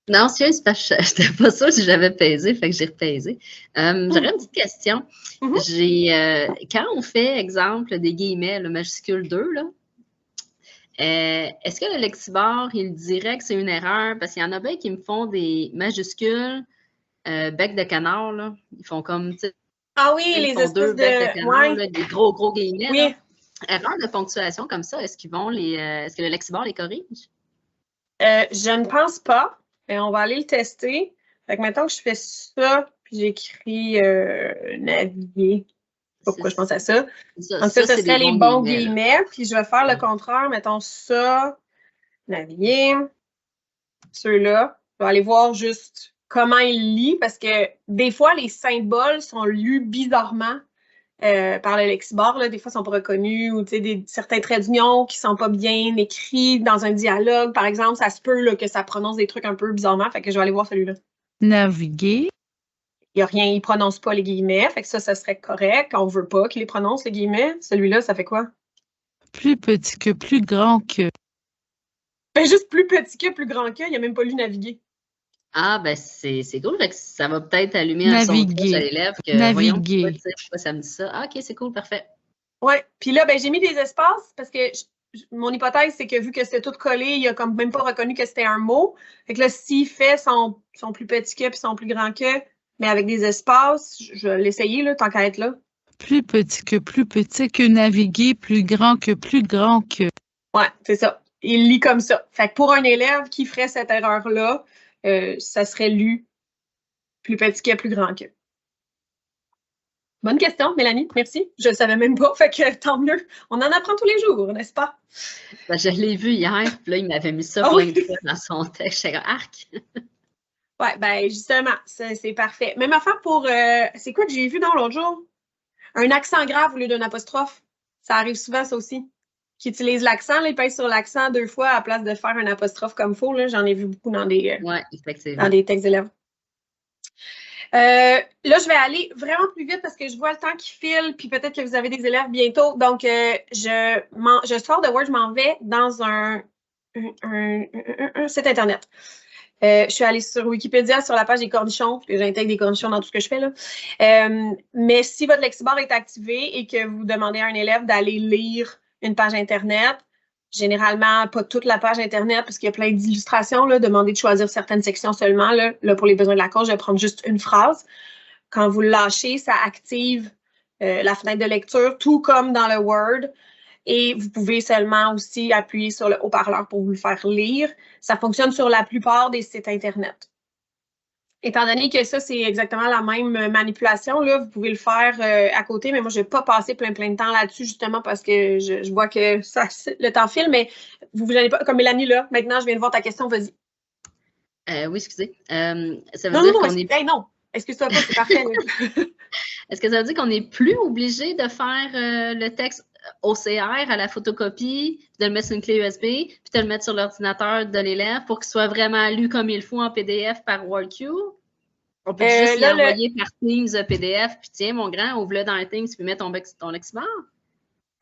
Non, c'est parce que je n'étais pas sûre si j'avais pesé, fait que j'ai repaisé. J'aurais une petite question. Quand on fait, exemple, des guillemets, le majuscule 2, là, est-ce que le Lexibar, il dirait que c'est une erreur? Parce qu'il y en a bien qui me font des majuscules bec de canard, là. Ils font comme, tu sais, les espèces deux becs de canard, là, des gros guillemets. Oui. Là. Erreur de ponctuation comme ça, est-ce que le Lexibar les corrige? Je ne pense pas. Et on va aller le tester. Fait que maintenant que je fais ça, puis j'écris naviguer. Pourquoi je pense à ça? Ensuite, ce serait les bons guillemets. Puis je vais faire le contraire. Mettons ça, naviguer. Ceux-là. Je vais aller voir juste comment il lit parce que des fois, les symboles sont lus bizarrement par le Lexibar. Là. Des fois, ils ne sont pas reconnus ou certains traits d'union qui ne sont pas bien écrits dans un dialogue. Par exemple, ça se peut là, que ça prononce des trucs un peu bizarrement. Fait que je vais aller voir celui-là. Naviguer. Il n'y a rien, il ne prononce pas les guillemets. Fait que ça serait correct. On ne veut pas qu'il les prononce, les guillemets. Celui-là, ça fait quoi? Plus petit que, plus grand que. Ben, juste plus petit que, plus grand que. Il n'a même pas lu naviguer. Ah, ben c'est cool. Fait que ça va peut-être allumer un son de cloche à l'élève. Naviguer. Voyons, pourquoi ça me dit ça. Ah, OK, c'est cool, parfait. Oui. Puis là, ben, j'ai mis des espaces parce que mon hypothèse, c'est que vu que c'était tout collé, il n'a comme même pas reconnu que c'était un mot. Fait que là, s'il fait son plus petit que puis son plus grand que, mais avec des espaces, je vais l'essayer, là, tant qu'à être là. Plus petit que naviguer, plus grand que. Ouais, c'est ça. Il lit comme ça. Fait que pour un élève qui ferait cette erreur-là, ça serait lu plus petit que, plus grand que. Bonne question, Mélanie. Merci. Je ne savais même pas. Fait que tant mieux. On en apprend tous les jours, n'est-ce pas? Ben, je l'ai vu hier, puis là, il m'avait mis ça plein de fois dans son texte. J'étais comme arc. Oui, ben justement, c'est parfait. Même affaire pour. C'est quoi que j'ai vu dans l'autre jour? Un accent grave au lieu d'un apostrophe. Ça arrive souvent, ça aussi. Qui utilise l'accent, il pèse sur l'accent 2 fois à la place de faire un apostrophe comme il faut. J'en ai vu beaucoup dans des textes d'élèves. Là, je vais aller vraiment plus vite parce que je vois le temps qui file, puis peut-être que vous avez des élèves bientôt. Donc, je sors de Word, je m'en vais dans un site Internet. Je suis allée sur Wikipédia, sur la page des cornichons, parce que j'intègre des cornichons dans tout ce que je fais. Là. Mais si votre Lexibar est activé et que vous demandez à un élève d'aller lire une page Internet, généralement, pas toute la page Internet, parce qu'il y a plein d'illustrations, demandez de choisir certaines sections seulement. Là, pour les besoins de la course, je vais prendre juste une phrase. Quand vous le lâchez, ça active la fenêtre de lecture, tout comme dans le Word. Et vous pouvez seulement aussi appuyer sur le haut-parleur pour vous le faire lire. Ça fonctionne sur la plupart des sites Internet. Étant donné que ça, c'est exactement la même manipulation, là, vous pouvez le faire à côté, mais moi, je ne vais pas passer plein de temps là-dessus, justement, parce que je vois que le temps file, mais vous n'allez pas, comme Mélanie, là, maintenant, je viens de voir ta question, vas-y. Oui, excusez. Ça veut dire qu'on est... non, excuse-toi pas, c'est parfait. Est-ce que ça veut dire qu'on n'est plus obligé de faire le texte OCR à la photocopie, de le mettre sur une clé USB, puis de le mettre sur l'ordinateur de l'élève pour qu'il soit vraiment lu comme il faut en PDF par WordQ? On peut juste y envoyer par Teams PDF, puis tiens, mon grand, ouvre-le dans Teams, puis mets ton Lexibar?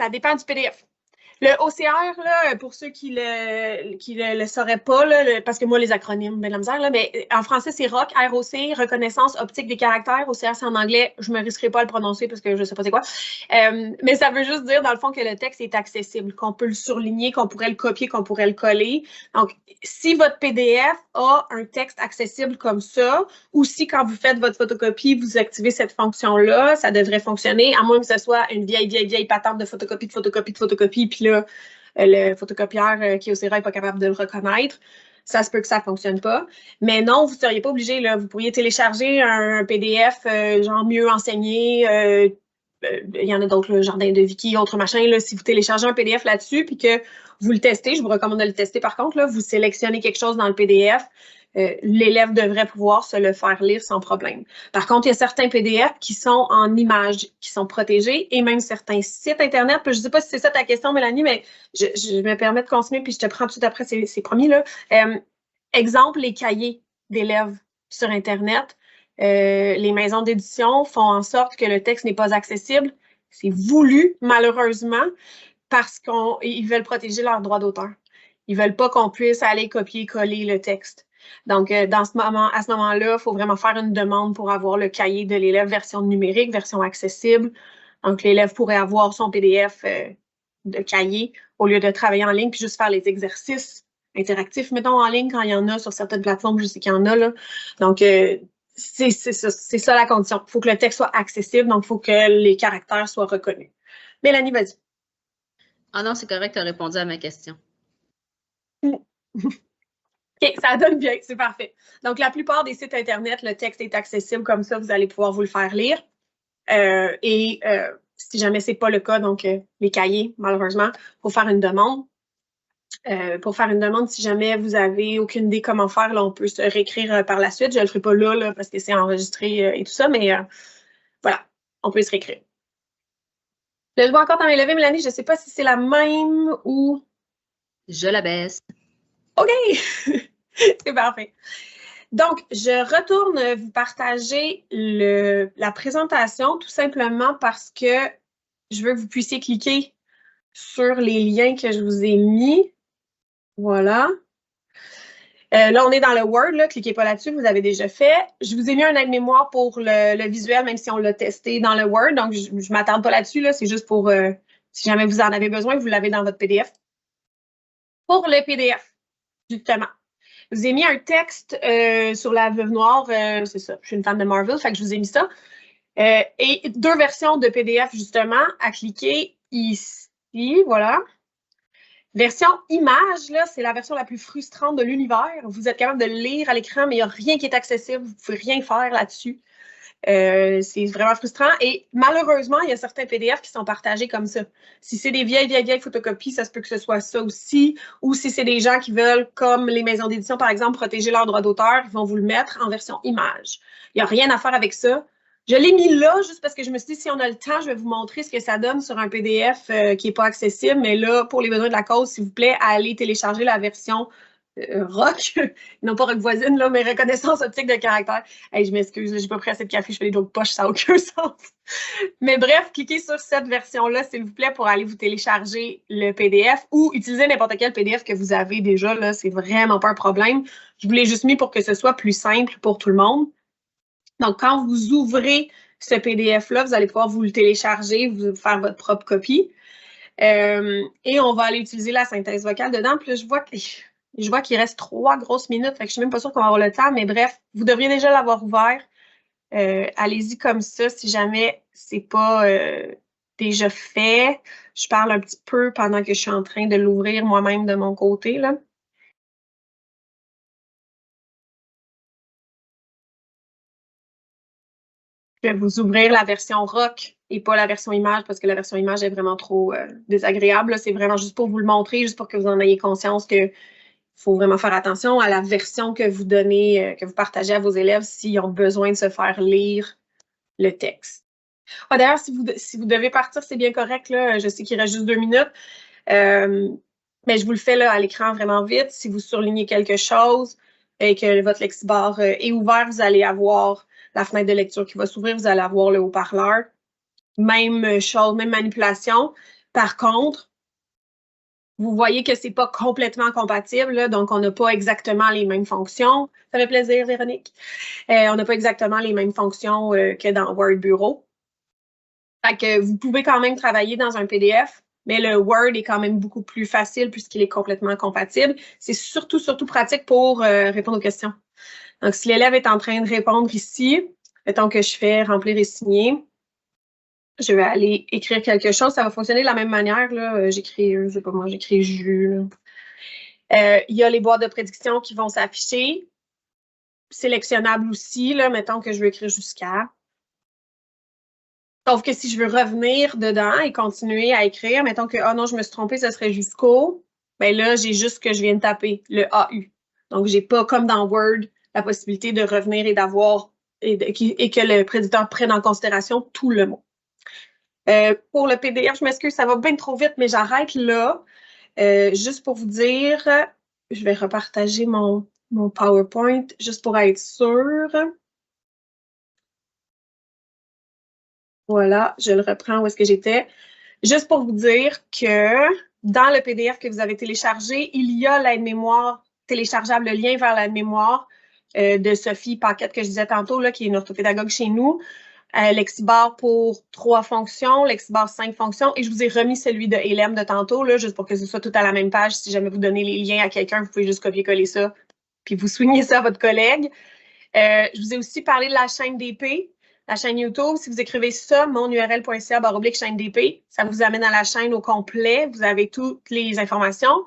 Ça dépend du PDF. Le OCR, là, pour ceux qui le sauraient pas, là, parce que moi, les acronymes, ben la misère, là, mais en français, c'est ROC, ROC, reconnaissance optique des caractères. OCR, c'est en anglais. Je me risquerai pas à le prononcer parce que je sais pas c'est quoi. Mais ça veut juste dire, dans le fond, que le texte est accessible, qu'on peut le surligner, qu'on pourrait le copier, qu'on pourrait le coller. Donc, si votre PDF a un texte accessible comme ça, ou si quand vous faites votre photocopie, vous activez cette fonction-là, ça devrait fonctionner, à moins que ce soit une vieille patente de photocopie, puis là, le photocopieur qui est au CERA n'est pas capable de le reconnaître. Ça se peut que ça ne fonctionne pas. Mais non, vous ne seriez pas obligé. Là. Vous pourriez télécharger un PDF genre mieux enseigné, il y en a d'autres, le Jardin de Vicky, autres machins. Là, si vous téléchargez un PDF là-dessus puis que vous le testez, je vous recommande de le tester par contre, là, vous sélectionnez quelque chose dans le PDF, l'élève devrait pouvoir se le faire lire sans problème. Par contre, il y a certains PDF qui sont en images, qui sont protégés et même certains sites Internet. Je ne sais pas si c'est ça ta question, Mélanie, mais je me permets de continuer puis je te prends tout de suite après, c'est promis. Là. Exemple, les cahiers d'élèves sur Internet. Les maisons d'édition font en sorte que le texte n'est pas accessible. C'est voulu, malheureusement, parce qu'ils veulent protéger leurs droits d'auteur. Ils ne veulent pas qu'on puisse aller copier-coller le texte. Donc, à ce moment-là, il faut vraiment faire une demande pour avoir le cahier de l'élève version numérique, version accessible. Donc, l'élève pourrait avoir son PDF de cahier au lieu de travailler en ligne puis juste faire les exercices interactifs, mettons, en ligne quand il y en a sur certaines plateformes, je sais qu'il y en a, là. Donc, c'est ça la condition. Il faut que le texte soit accessible, donc il faut que les caractères soient reconnus. Mélanie, vas-y. Ah non, c'est correct, tu as répondu à ma question. OK, ça donne bien, c'est parfait. Donc, la plupart des sites Internet, le texte est accessible comme ça, vous allez pouvoir vous le faire lire. Si jamais ce n'est pas le cas, donc les cahiers, malheureusement, il faut faire une demande. Pour faire une demande, si jamais vous n'avez aucune idée comment faire, là, on peut se réécrire par la suite. Je ne le ferai pas là parce que c'est enregistré et tout ça, mais voilà, on peut se réécrire. Je vois encore dans mes levées, Mélanie, je ne sais pas si c'est la même ou... Je la baisse. OK! C'est parfait. Donc, je retourne vous partager la présentation tout simplement parce que je veux que vous puissiez cliquer sur les liens que je vous ai mis. Voilà. Là, on est dans le Word, là. Cliquez pas là-dessus, vous avez déjà fait. Je vous ai mis un aide-mémoire pour le visuel, même si on l'a testé dans le Word. Donc, je ne m'attarde pas là-dessus, là. C'est juste pour, si jamais vous en avez besoin, vous l'avez dans votre PDF. Pour le PDF, justement. Je vous ai mis un texte sur la Veuve Noire. C'est ça, je suis une fan de Marvel, fait que je vous ai mis ça. Et 2 versions de PDF, justement, à cliquer ici. Voilà. Version image, là, c'est la version la plus frustrante de l'univers. Vous êtes capable de le lire à l'écran, mais il n'y a rien qui est accessible. Vous ne pouvez rien faire là-dessus. C'est vraiment frustrant. Et malheureusement, il y a certains PDF qui sont partagés comme ça. Si c'est des vieilles photocopies, ça se peut que ce soit ça aussi. Ou si c'est des gens qui veulent, comme les maisons d'édition, par exemple, protéger leurs droits d'auteur, ils vont vous le mettre en version image. Il n'y a rien à faire avec ça. Je l'ai mis là juste parce que je me suis dit, si on a le temps, je vais vous montrer ce que ça donne sur un PDF qui n'est pas accessible. Mais là, pour les besoins de la cause, s'il vous plaît, allez télécharger la version ROC, non pas ROC voisine, là, mais reconnaissance optique de caractère. Hey, je m'excuse, j'ai pas pris assez de café, je fais des jokes poches, ça n'a aucun sens. Mais bref, cliquez sur cette version-là, s'il vous plaît, pour aller vous télécharger le PDF ou utiliser n'importe quel PDF que vous avez déjà, là, c'est vraiment pas un problème. Je vous l'ai juste mis pour que ce soit plus simple pour tout le monde. Donc, quand vous ouvrez ce PDF-là, vous allez pouvoir vous le télécharger, vous faire votre propre copie. Et on va aller utiliser la synthèse vocale dedans. Puis là, je vois qu'il reste 3 grosses minutes, fait que je suis même pas sûre qu'on va avoir le temps, mais bref, vous devriez déjà l'avoir ouvert. Allez-y comme ça, si jamais c'est pas déjà fait. Je parle un petit peu pendant que je suis en train de l'ouvrir moi-même de mon côté, là. Je vais vous ouvrir la version ROC et pas la version image parce que la version image est vraiment trop désagréable. C'est vraiment juste pour vous le montrer, juste pour que vous en ayez conscience qu'il faut vraiment faire attention à la version que vous donnez, que vous partagez à vos élèves s'ils ont besoin de se faire lire le texte. Ah, d'ailleurs, si vous devez partir, c'est bien correct. Là. Je sais qu'il reste juste 2 minutes. Mais je vous le fais là, à l'écran vraiment vite. Si vous surlignez quelque chose et que votre lexibar est ouvert, vous allez avoir la fenêtre de lecture qui va s'ouvrir, vous allez avoir le haut-parleur. Même chose, même manipulation. Par contre, vous voyez que ce n'est pas complètement compatible, là, donc on n'a pas exactement les mêmes fonctions. Ça fait plaisir, Véronique. On n'a pas exactement les mêmes fonctions que dans Word Bureau. Fait que vous pouvez quand même travailler dans un PDF, mais le Word est quand même beaucoup plus facile puisqu'il est complètement compatible. C'est surtout pratique pour répondre aux questions. Donc, si l'élève est en train de répondre ici, mettons que je fais remplir et signer, je vais aller écrire quelque chose. Ça va fonctionner de la même manière. J'écris, je sais pas moi, j'écris jus. Il y a les boîtes de prédiction qui vont s'afficher. Sélectionnable aussi, là, mettons que je veux écrire jusqu'à. Sauf que si je veux revenir dedans et continuer à écrire, mettons que, ah non, je me suis trompée, ce serait jusqu'au, ben là, j'ai juste ce que je viens de taper, le AU. Donc, j'ai pas, comme dans Word, la possibilité de revenir et d'avoir, et que le prédicteur prenne en considération tout le mot. Pour le PDF, je m'excuse, ça va bien trop vite, mais j'arrête là. Juste pour vous dire, je vais repartager mon PowerPoint juste pour être sûre. Voilà, je le reprends où est-ce que j'étais. Juste pour vous dire que dans le PDF que vous avez téléchargé, il y a l'aide-mémoire téléchargeable, le lien vers l'aide-mémoire de Sophie Paquette que je disais tantôt, là, qui est une orthopédagogue chez nous. Lexibar pour 3 fonctions, Lexibar 5 fonctions, et je vous ai remis celui de Hélène de tantôt, là, juste pour que ce soit tout à la même page. Si jamais vous donnez les liens à quelqu'un, vous pouvez juste copier-coller ça, puis vous soulignez ça à votre collègue. Je vous ai aussi parlé de la chaîne DP, la chaîne YouTube. Si vous écrivez ça, monurl.ca/chaîne DP, ça vous amène à la chaîne au complet. Vous avez toutes les informations.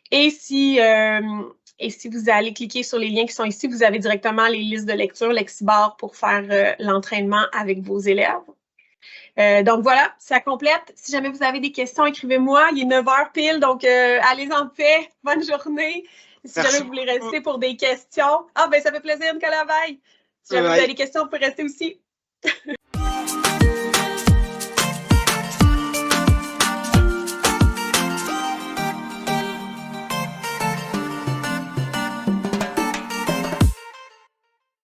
Et si vous allez cliquer sur les liens qui sont ici, vous avez directement les listes de lecture Lexibar pour faire l'entraînement avec vos élèves. Donc voilà, ça complète. Si jamais vous avez des questions, écrivez-moi. Il est 9h pile, donc allez en paix. Bonne journée. Si jamais vous voulez rester pour des questions. Ah ben ça fait plaisir, Nicolas Veil. Si jamais vous avez des questions, vous pouvez rester aussi.